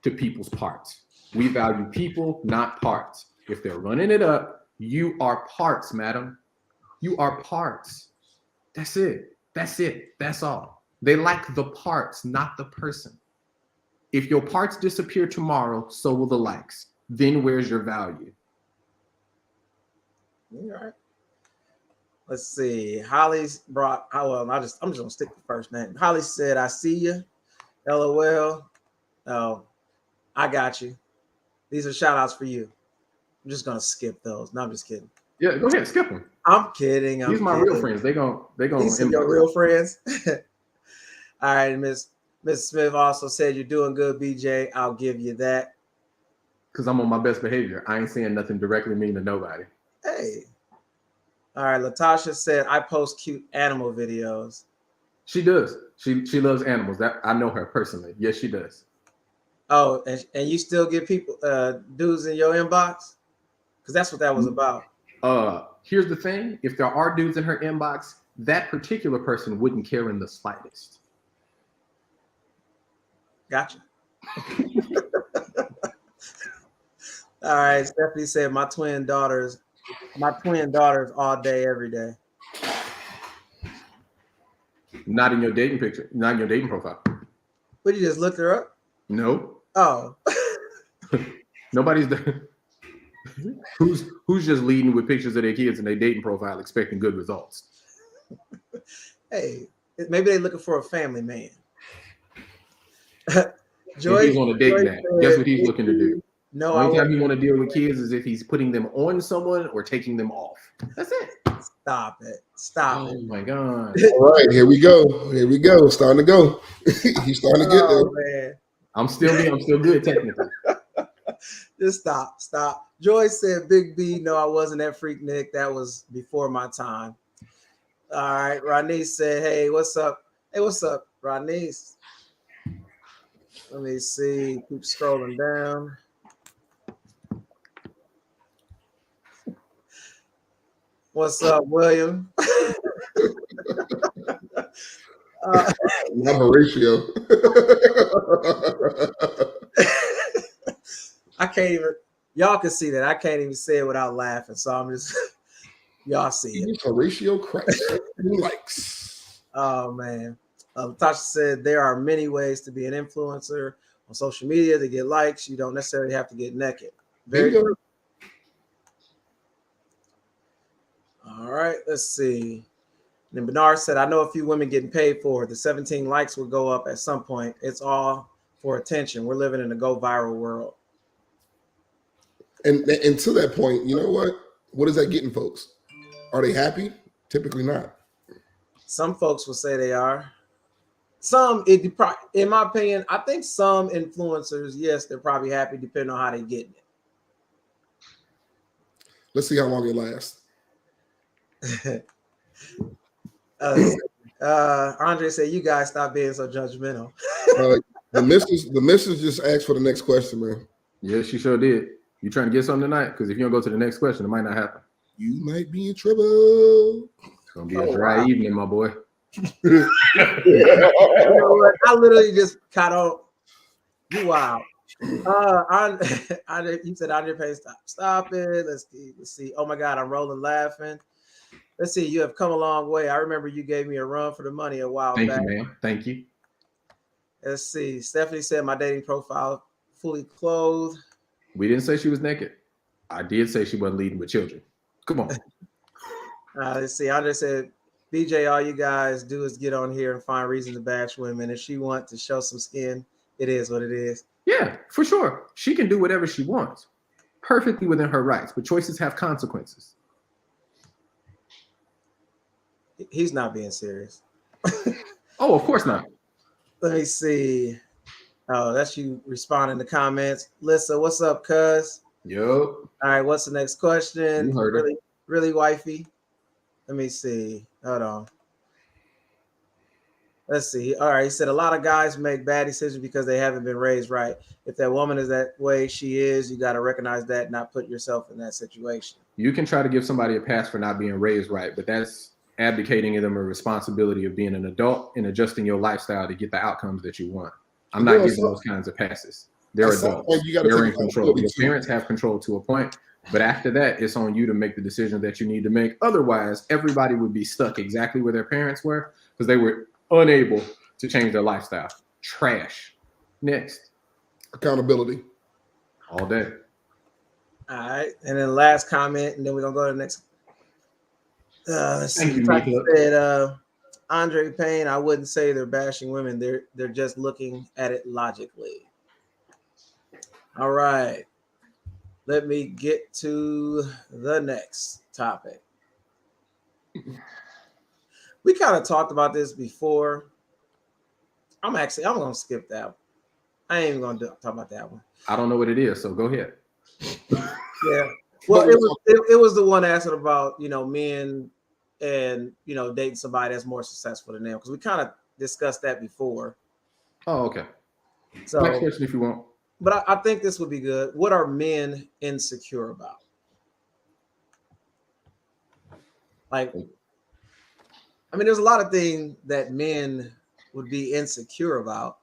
to people's parts. We value people, not parts. If they're running it up, you are parts, madam. You are parts. That's it. That's it. That's all. They like the parts, not the person. If your parts disappear tomorrow, so will the likes. Then where's your value? All right. Let's see. Holly's brought. I'm just gonna stick with the first name. Holly said, "I see you." LOL. Oh, I got you. These are shout outs for you. I'm just gonna skip those. No, I'm just kidding. Yeah, go ahead, skip them. I'm kidding. These are my real friends. They gon' These are your real friends. All right, Miss Smith also said you're doing good, BJ. I'll give you that. Because I'm on my best behavior. I ain't saying nothing directly mean to nobody. Hey. All right, Latasha said I post cute animal videos. She does. She loves animals. That I know her personally. Yes, she does. Oh, and you still get people dudes in your inbox? Because that's what that was about. Here's the thing: if there are dudes in her inbox, that particular person wouldn't care in the slightest. Gotcha. All right. Stephanie said my twin daughters all day, every day. Not in your dating picture, not in your dating profile. But you just looked her up? No. Oh. Nobody's there. Who's just leading with pictures of their kids in their dating profile expecting good results? Hey, maybe they're looking for a family man. Joyce, he's on a date now. Guess what he's looking to do? No, only time you want to deal with kids is if he's putting them on someone or taking them off. That's it. Stop it. Stop it. Oh my God. All right, here we go. Here we go. Starting to go. He's starting to get there. Man. I'm still good technically. Just stop. Joyce said, Big B, no, I wasn't that freak, Nick. That was before my time. All right. Ronese said, hey, what's up? Hey, what's up, Ronese? Let me see. Keep scrolling down. What's up, William? Not Horatio. I can't even. Y'all can see that. I can't even say it without laughing. So I'm just. Y'all see it. Horatio Christ. Likes. Oh man. Tasha said there are many ways to be an influencer on social media to get likes. You don't necessarily have to get naked. Very true. All right, let's see. Then Bernard said, I know a few women getting paid for it. The 17 likes will go up at some point. It's all for attention. We're living in a go viral world. And to that point, you know what? What is that getting folks? Are they happy? Typically not. Some folks will say they are. Some, in my opinion, I think some influencers, yes, they're probably happy depending on how they're getting it. Let's see how long it lasts. Andre said, "You guys stop being so judgmental." The missus just asked for the next question, man. Yeah, she sure did. You trying to get something tonight? Because if you don't go to the next question, it might not happen. You might be in trouble. It's gonna be a dry evening, my boy. You know what? I literally just caught on. You wow. You said Andre Payne, stop it. Let's see. Oh my God, I'm rolling laughing. Let's see. You have come a long way. I remember you gave me a run for the money a while back. Thank you, man. Thank you. Let's see. Stephanie said my dating profile fully clothed. We didn't say she was naked. I did say she wasn't leading with children. Come on. Let's see. Andre said, BJ, all you guys do is get on here and find reasons to bash women. If she wants to show some skin, it is what it is. Yeah, for sure. She can do whatever she wants. Perfectly within her rights, but choices have consequences. He's not being serious. Oh, of course not. Let me see. Oh, that's you responding to comments. Lissa, what's up, cuz? Yo. All right, what's the next question? You heard it. Really, wifey? Let me see. Hold on. Let's see. All right, he said a lot of guys make bad decisions because they haven't been raised right. If that woman is that way she is, you got to recognize that, not put yourself in that situation. You can try to give somebody a pass for not being raised right, but that's abdicating them a responsibility of being an adult and adjusting your lifestyle to get the outcomes that you want. I'm not giving those kinds of passes. They're adults. They're in control. Your parents have control to a point, but after that, it's on you to make the decision that you need to make. Otherwise, everybody would be stuck exactly where their parents were because they were unable to change their lifestyle. Trash. Next. Accountability. All day. All right. And then last comment, and then we're going to go to the next. Let's see. Said, Andre Payne, I wouldn't say they're bashing women. They're just looking at it logically. All right. Let me get to the next topic. We kind of talked about this before. I'm going to skip that one. I ain't even going to talk about that one. I don't know what it is, so go ahead. Yeah. Well, it was the one asking about, men and, dating somebody that's more successful than them. Because we kind of discussed that before. Oh, okay. So next question if you want. But I think this would be good. What are men insecure about? Like, I mean, there's a lot of things that men would be insecure about.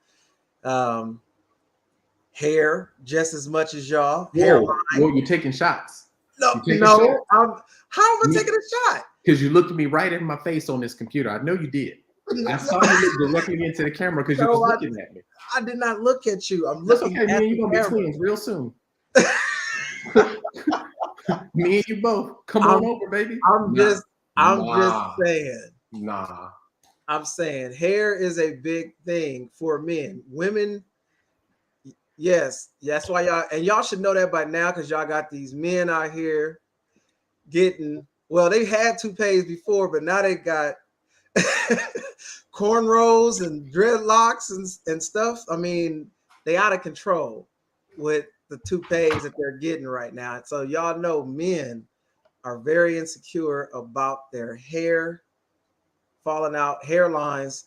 Hair, just as much as y'all. Whoa, you're taking shots. No, how am I taking a shot? Because you looked at me right in my face on this computer. I know you did. I saw you look directly into the camera because you was looking at me. I did not look at you. I'm That's looking okay. at Me and you gonna be twins real soon. Me and you both. Come on over, baby. I'm just saying. Nah. I'm saying hair is a big thing for men. Women, yes, that's why y'all should know that by now, because y'all got these men out here getting, well, they had toupees before, but now they got cornrows and dreadlocks and stuff. I mean, they out of control with the toupees that they're getting right now. So y'all know men are very insecure about their hair falling out. Hairlines,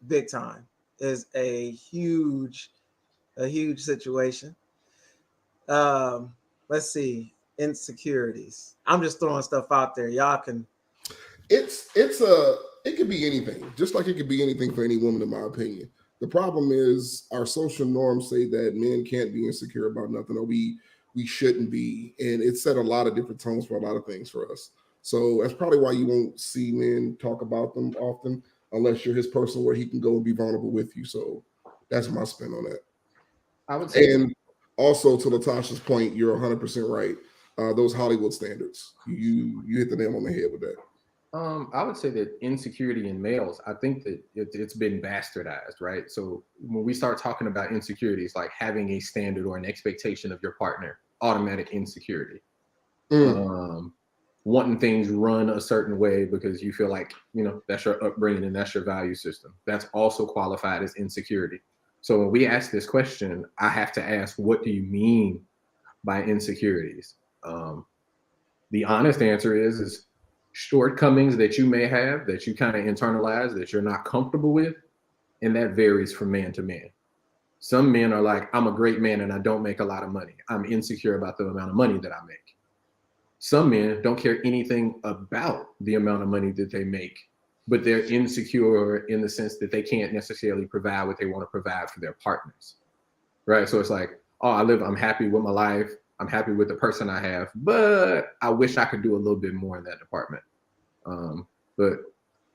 big time, is a huge situation. Let's see, insecurities. I'm just throwing stuff out there. Y'all can. It could be anything, just like it could be anything for any woman, in my opinion. The problem is our social norms say that men can't be insecure about nothing, or we shouldn't be, and it set a lot of different tones for a lot of things for us. So that's probably why you won't see men talk about them often, unless you're his person where he can go and be vulnerable with you. So that's my spin on that. I would say, and also to Latasha's point, you're 100% right. Those Hollywood standards, you hit the nail on the head with that. I would say that insecurity in males, I think that it's been bastardized, right? So when we start talking about insecurities, like having a standard or an expectation of your partner, automatic insecurity. Wanting things run a certain way because you feel like, that's your upbringing and that's your value system. That's also qualified as insecurity. So when we ask this question, I have to ask, what do you mean by insecurities? The honest answer is shortcomings that you may have that you kind of internalize that you're not comfortable with, and that varies from man to man. Some men are like, I'm a great man and I don't make a lot of money. I'm insecure about the amount of money that I make. Some men don't care anything about the amount of money that they make, but they're insecure in the sense that they can't necessarily provide what they want to provide for their partners, right? So it's like, I'm happy with my life. I'm happy with the person I have, but I wish I could do a little bit more in that department. But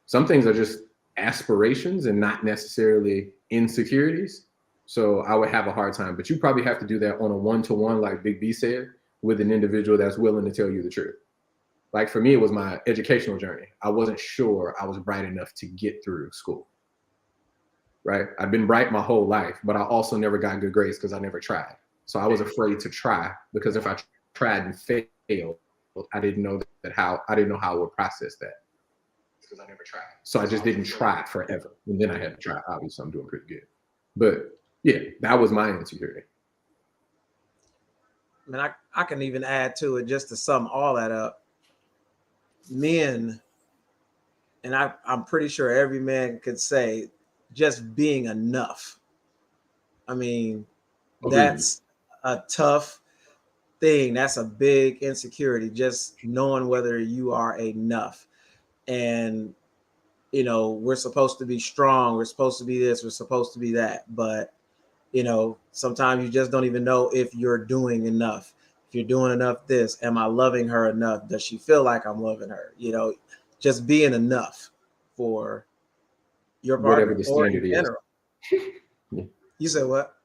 some things are just aspirations and not necessarily insecurities. So I would have a hard time, but you probably have to do that on a one-to-one, like Big B said, with an individual that's willing to tell you the truth. Like for me, it was my educational journey. I wasn't sure I was bright enough to get through school, right? I've been bright my whole life, but I also never got good grades because I never tried. So I was afraid to try, because if I tried and failed, I didn't know how I would process that, because I never tried. So I just didn't try forever. And then I had to try. Obviously, I'm doing pretty good. But yeah, that was my insecurity. I mean, I can even add to it, just to sum all that up. Men, and I'm pretty sure every man could say, just being enough. I mean, that's a tough thing. That's a big insecurity, just knowing whether you are enough. And we're supposed to be strong, we're supposed to be this, we're supposed to be that, but sometimes you just don't even know if you're doing enough. If you're doing enough this, am I loving her enough? Does she feel like I'm loving her? Just being enough for your partner, whatever the standard is. You said what?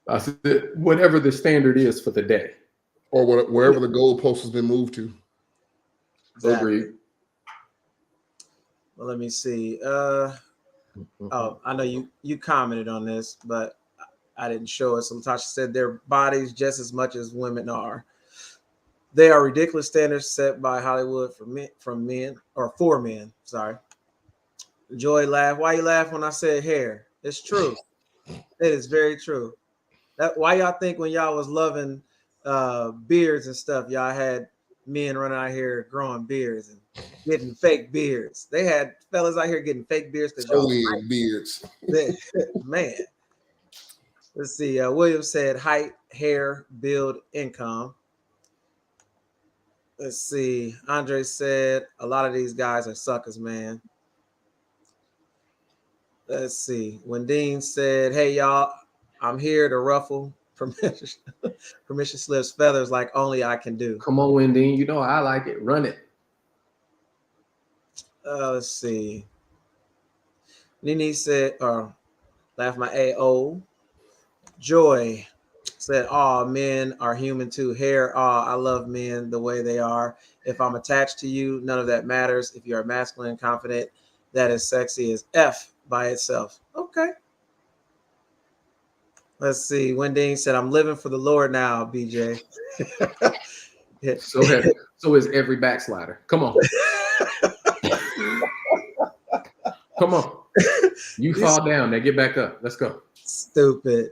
I said whatever the standard is for the day, or wherever the goalpost has been moved to. Exactly. Agreed. Well, let me see. I know you commented on this, but I didn't show it. So Latasha said their bodies just as much as women are. They are ridiculous standards set by Hollywood for men. Sorry. Joy laughed. Why you laugh when I said hair? It's true. It is very true. That why y'all think when y'all was loving beards and stuff, y'all had men running out here growing beards and getting fake beards. They had fellas out here getting fake beards because y'all beards. Man. Let's see. William said height, hair, build, income. Let's see. Andre said a lot of these guys are suckers, man. Let's see. When Dean said, "Hey y'all, I'm here to ruffle permission slips feathers like only I can do." Come on, Wendy. You know I like it. Run it. Let's see. Nene said, laugh my AO. Joy said, "Oh, men are human too. Hair, I love men the way they are. If I'm attached to you, none of that matters. If you're masculine and confident, that is sexy as F by itself." Okay. Let's see. Wendy said, "I'm living for the Lord now, BJ." So is every backslider. Come on. Come on. You fall down, they get back up. Let's go. Stupid.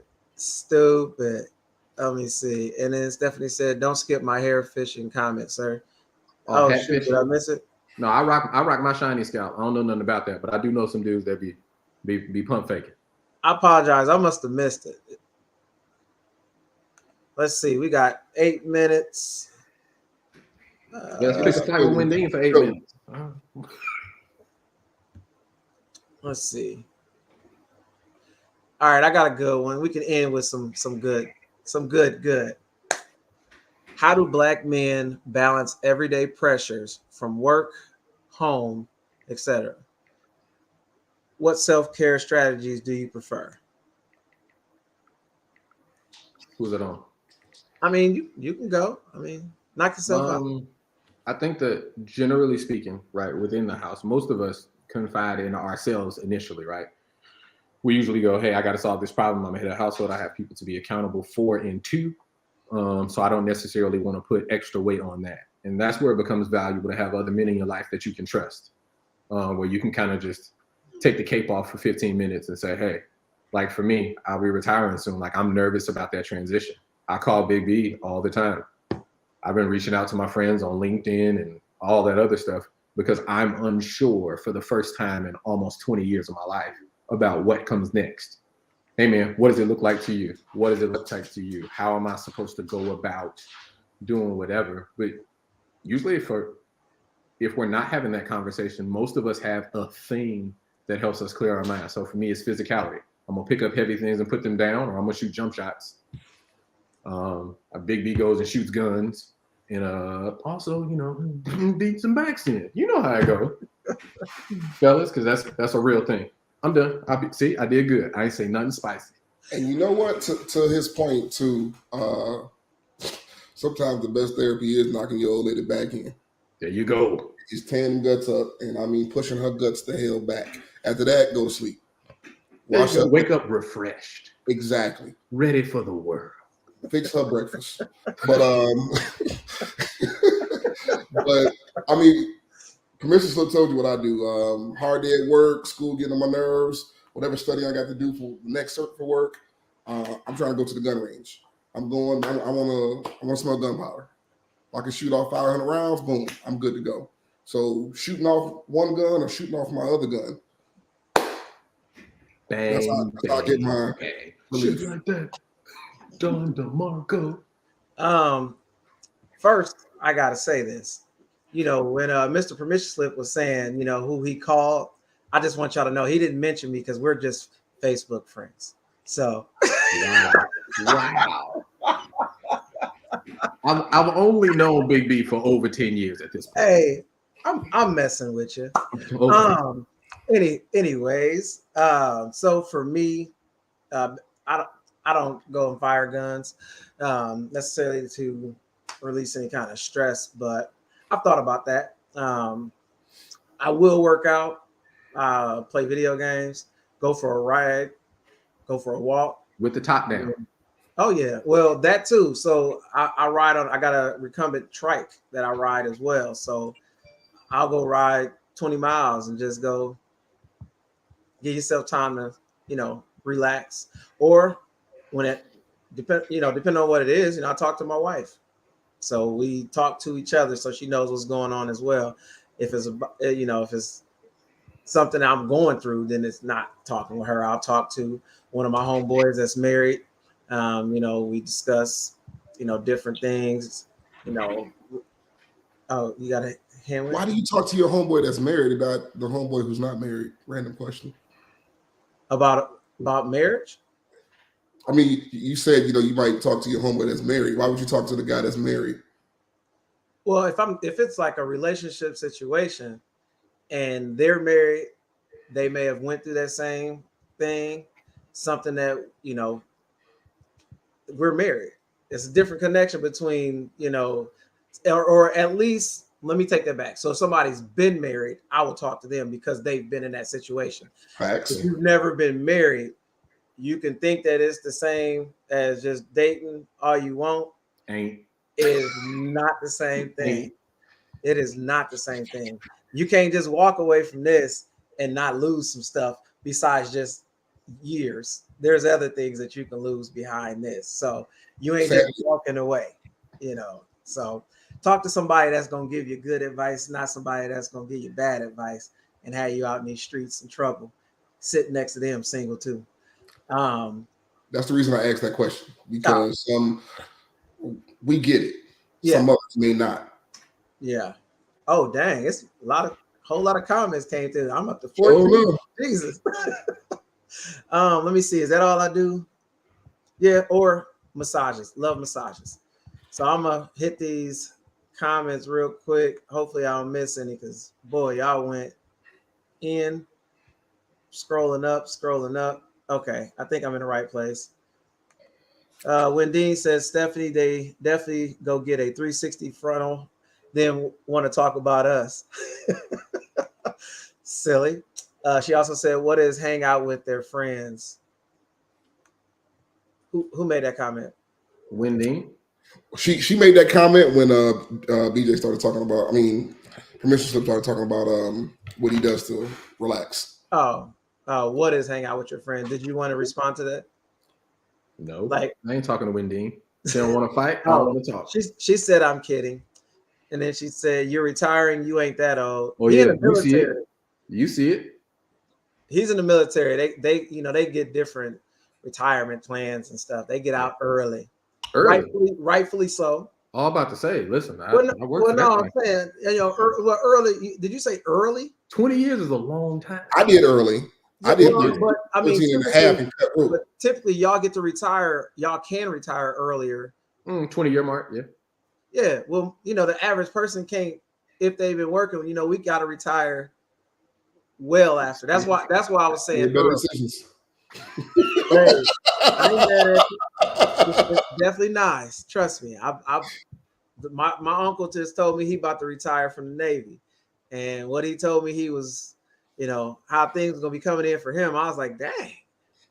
Let me see. And then Stephanie said, "Don't skip my hair fishing comment, sir." Oh shoot, did I miss it? No, I rock my shiny scalp. I don't know nothing about that, but I do know some dudes that be pump faking. I apologize. I must have missed it. Let's see. We got 8 minutes. Let's pick a fight with Wendy for 8 minutes. Let's see. All right, I got a good one. We can end with some good. How do Black men balance everyday pressures from work, home, etc.? What self-care strategies do you prefer? Who's it on? I mean, you can go. I mean, knock yourself out. I think that generally speaking, right, within the house, most of us confide in ourselves initially, right? We usually go, hey, I got to solve this problem. I'm head of household. I have people to be accountable for and to. So I don't necessarily want to put extra weight on that. And that's where it becomes valuable to have other men in your life that you can trust, where you can kind of just take the cape off for 15 minutes and say, hey, like for me, I'll be retiring soon. Like I'm nervous about that transition. I call Big B all the time. I've been reaching out to my friends on LinkedIn and all that other stuff because I'm unsure for the first time in almost 20 years of my life about what comes next. Hey man, what does it look like to you? What does it look like to you? How am I supposed to go about doing whatever? But usually if we're not having that conversation, most of us have a thing that helps us clear our mind. So for me, it's physicality. I'm gonna pick up heavy things and put them down, or I'm gonna shoot jump shots. A Big B goes and shoots guns, and also, you know, beat some backs in. You know how I go, fellas, because that's a real thing. I'm done. I did good. I ain't say nothing spicy. And you know what? To his point too, sometimes the best therapy is knocking your old lady back in. There you go. She's tearing them guts up, and I mean pushing her guts the hell back. After that, go to sleep. Wake up refreshed. Exactly. Ready for the world. Fix her breakfast. But but I mean, Permission Slip told you what I do. Hard day at work, school getting on my nerves, whatever study I got to do for the next cert for work. I'm trying to go to the gun range. I want to smell gunpowder. If I can shoot off 500 rounds, boom, I'm good to go. So shooting off one gun or shooting off my other gun. Bang, that's how I get my shit like that. Don DeMarco. First, I gotta say this. You know, when Mr. Permission Slip was saying, you know, who he called, I just want y'all to know he didn't mention me because we're just Facebook friends. So wow. I've only known Big B for over 10 years at this point. Hey, I'm messing with you. Okay. Anyways, so for me, I don't go and fire guns necessarily to release any kind of stress, but I've thought about that. I will work out, play video games, go for a ride, go for a walk. With the top down. Oh yeah, well that too. So I ride on. I got a recumbent trike that I ride as well. So I'll go ride 20 miles and just go. Give yourself time to, you know, relax. Or when it depending on what it is, you know, I talk to my wife. So we talk to each other so she knows what's going on as well. If it's something I'm going through, then it's not talking with her. I'll talk to one of my homeboys that's married. You know, we discuss, you know, different things, you know, Oh, you got a hand with? Why do you talk to your homeboy that's married and not the homeboy who's not married? Random question. About marriage? I mean, you said you might talk to your homeboy that's married. Why would you talk to the guy that's married? Well, if it's like a relationship situation and they're married, they may have went through that same thing, something that we're married. It's a different connection between or at least let me take that back. So if somebody's been married, I will talk to them because they've been in that situation. Facts. If you've never been married, you can think that it's the same as just dating all you want. Ain't. It is not the same thing. It is not the same thing. You can't just walk away from this and not lose some stuff besides just years. There's other things that you can lose behind this. So you ain't just walking away, So talk to somebody that's going to give you good advice, not somebody that's going to give you bad advice and have you out in these streets in trouble, sitting next to them single too. That's the reason I asked that question, because we get it. Yeah. Some others may not. Yeah. Oh, dang. It's whole lot of comments came through. I'm up to 14. Jesus. Let me see. Is that all I do? Yeah. Or massages. Love massages. So I'm going to hit these comments real quick. Hopefully I don't miss any because, boy, y'all went in. Scrolling up. Okay. I think I'm in the right place. When Dean says, Stephanie, they definitely go get a 360 frontal, then want to talk about us. Silly. She also said, what is hang out with their friends? Who made that comment? Wendy. She made that comment when BJ started talking about, Permission Slip started talking about what he does to relax. What is hang out with your friends? Did you want to respond to that? No, I ain't talking to Wendy. She don't want to fight. I don't want to talk. She said, I'm kidding. And then she said, you're retiring. You ain't that old. Oh, yeah. You see it. He's in the military. They get different retirement plans and stuff. They get out early. Rightfully so. All about to say, listen, I work for that. I'm saying, early. Did you say early? 20 years is a long time. I did early. I did. But I mean, typically y'all get to retire. Y'all can retire earlier. 20-year mark. Yeah. Yeah. Well, the average person can't, if they've been working, we got to retire well after. That's why I was saying better decisions. Hey, it's definitely nice. Trust me. My uncle just told me he about to retire from the Navy, and what he told me he was, how things were gonna be coming in for him. I was like, dang,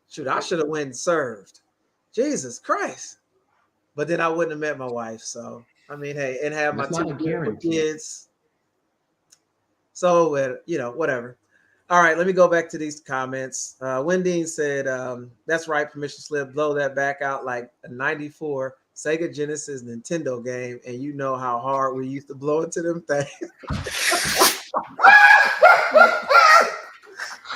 shoot, I should have went and served. Jesus Christ! But then I wouldn't have met my wife. So hey, and have my two beautiful kids. So whatever. All right, let me go back to these comments. Wendy said, that's right, Permission Slip, blow that back out like a 94 Sega Genesis Nintendo game, and you know how hard we used to blow into them things.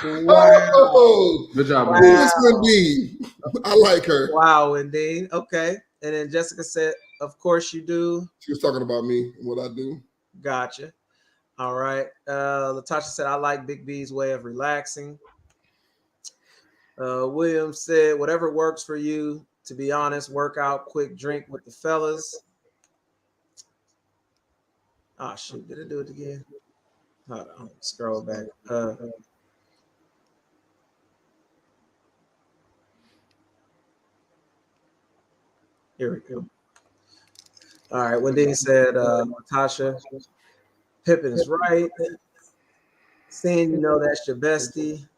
Wow. Oh, good job, Wendy. Wendy. I like her. Wow, Wendy. Okay. And then Jessica said, of course you do. She was talking about me and what I do. Gotcha. All right. Latasha said, I like Big B's way of relaxing. William said, whatever works for you. To be honest, workout, quick drink with the fellas. Oh, shoot. Did it do it again? Hold on. Scroll back. Here we go. All right. Wendy said, Latasha, Pippin is right. Saying that's your bestie.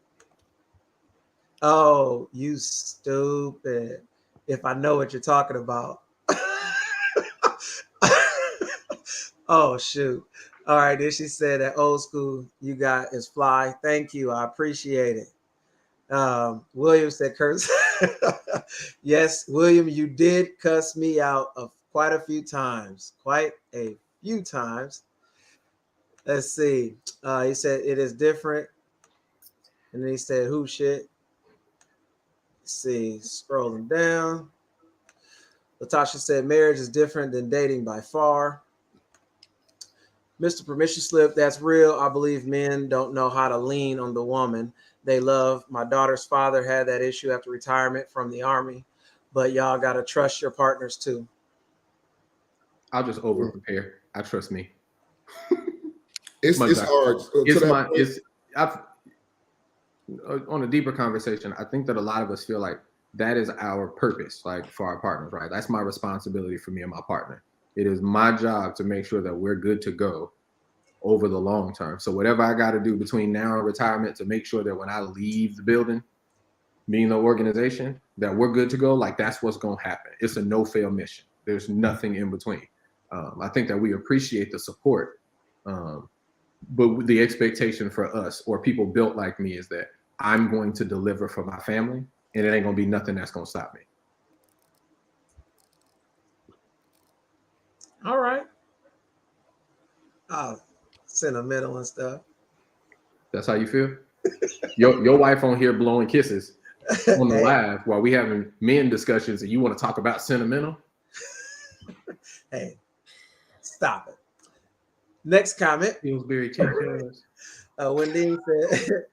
Oh, you stupid. If I know what you're talking about. Oh, shoot. All right. Then she said that old school you got is fly. Thank you. I appreciate it. William said, curse. Yes, William, you did cuss me out of quite a few times. Let's see. He said it is different. And then he said, who shit? Let's see, scrolling down. Latasha said marriage is different than dating by far. Mr. Permission Slip, that's real. I believe men don't know how to lean on the woman they love. My daughter's father had that issue after retirement from the Army, but y'all got to trust your partners too. I'll just over prepare. I trust me. It's hard. On a deeper conversation, I think that a lot of us feel like that is our purpose, like for our partners, right? That's my responsibility for me and my partner. It is my job to make sure that we're good to go over the long term. So whatever I got to do between now and retirement to make sure that when I leave the building, being the organization, that we're good to go, like that's what's going to happen. It's a no-fail mission. There's nothing in between. I think that we appreciate the support, but the expectation for us or people built like me is that I'm going to deliver for my family, and it ain't going to be nothing that's going to stop me. All right. Oh, sentimental and stuff. That's how you feel? Your wife on here blowing kisses on the live while we having men discussions, and you want to talk about sentimental? Hey, stop it. Next comment. Pillsbury Cheerios. Wendy said,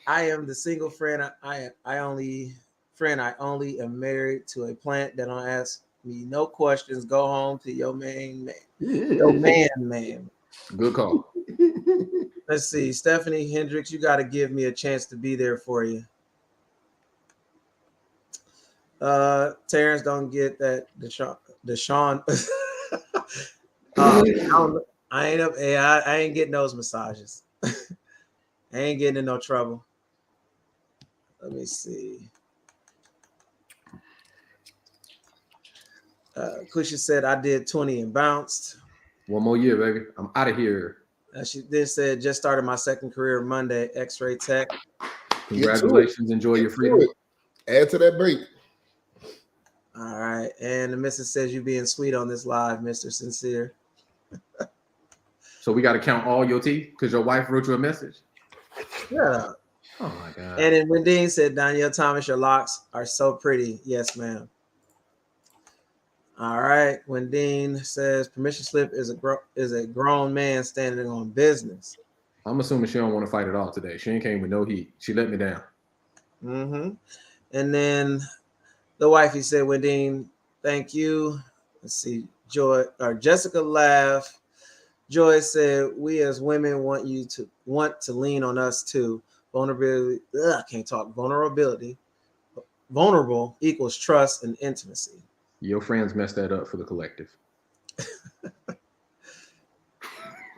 I am the single friend. I only am married to a plant that don't ask me no questions. Go home to your main man. Your man. Good call. Let's see. Stephanie Hendricks, you got to give me a chance to be there for you. Terrence, don't get that. Deshaun. I ain't getting those massages. I ain't getting in no trouble. Let me see. Kusha said I did 20 and bounced. One more year, baby. I'm out of here. She then said just started my second career Monday, X-ray tech. Congratulations. Enjoy your freedom. Add to that break. All right. And the missus says you being sweet on this live, Mr. Sincere. So we got to count all your teeth because your wife wrote you a message? Yeah. Oh, my God. And then Wendine said, Danielle Thomas, your locks are so pretty. Yes, ma'am. All right. Wendine says, Permission Slip is a grown man standing on business. I'm assuming she don't want to fight at all today. She ain't came with no heat. She let me down. Mm-hmm. And then the wifey said, Wendine, thank you. Let's see. Jessica laughed. Joy said, we as women want to lean on us too. Vulnerability. I can't talk. Vulnerability. Vulnerable equals trust and intimacy. Your friends messed that up for the collective.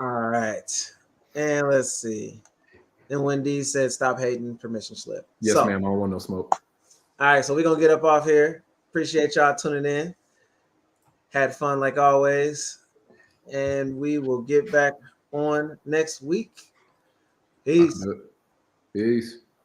All right. And let's see. Then Wendy said, stop hating, Permission Slip. Yes, ma'am. I don't want no smoke. All right. So we're going to get up off here. Appreciate y'all tuning in. Had fun like always. And we will get back on next week. Peace. Peace.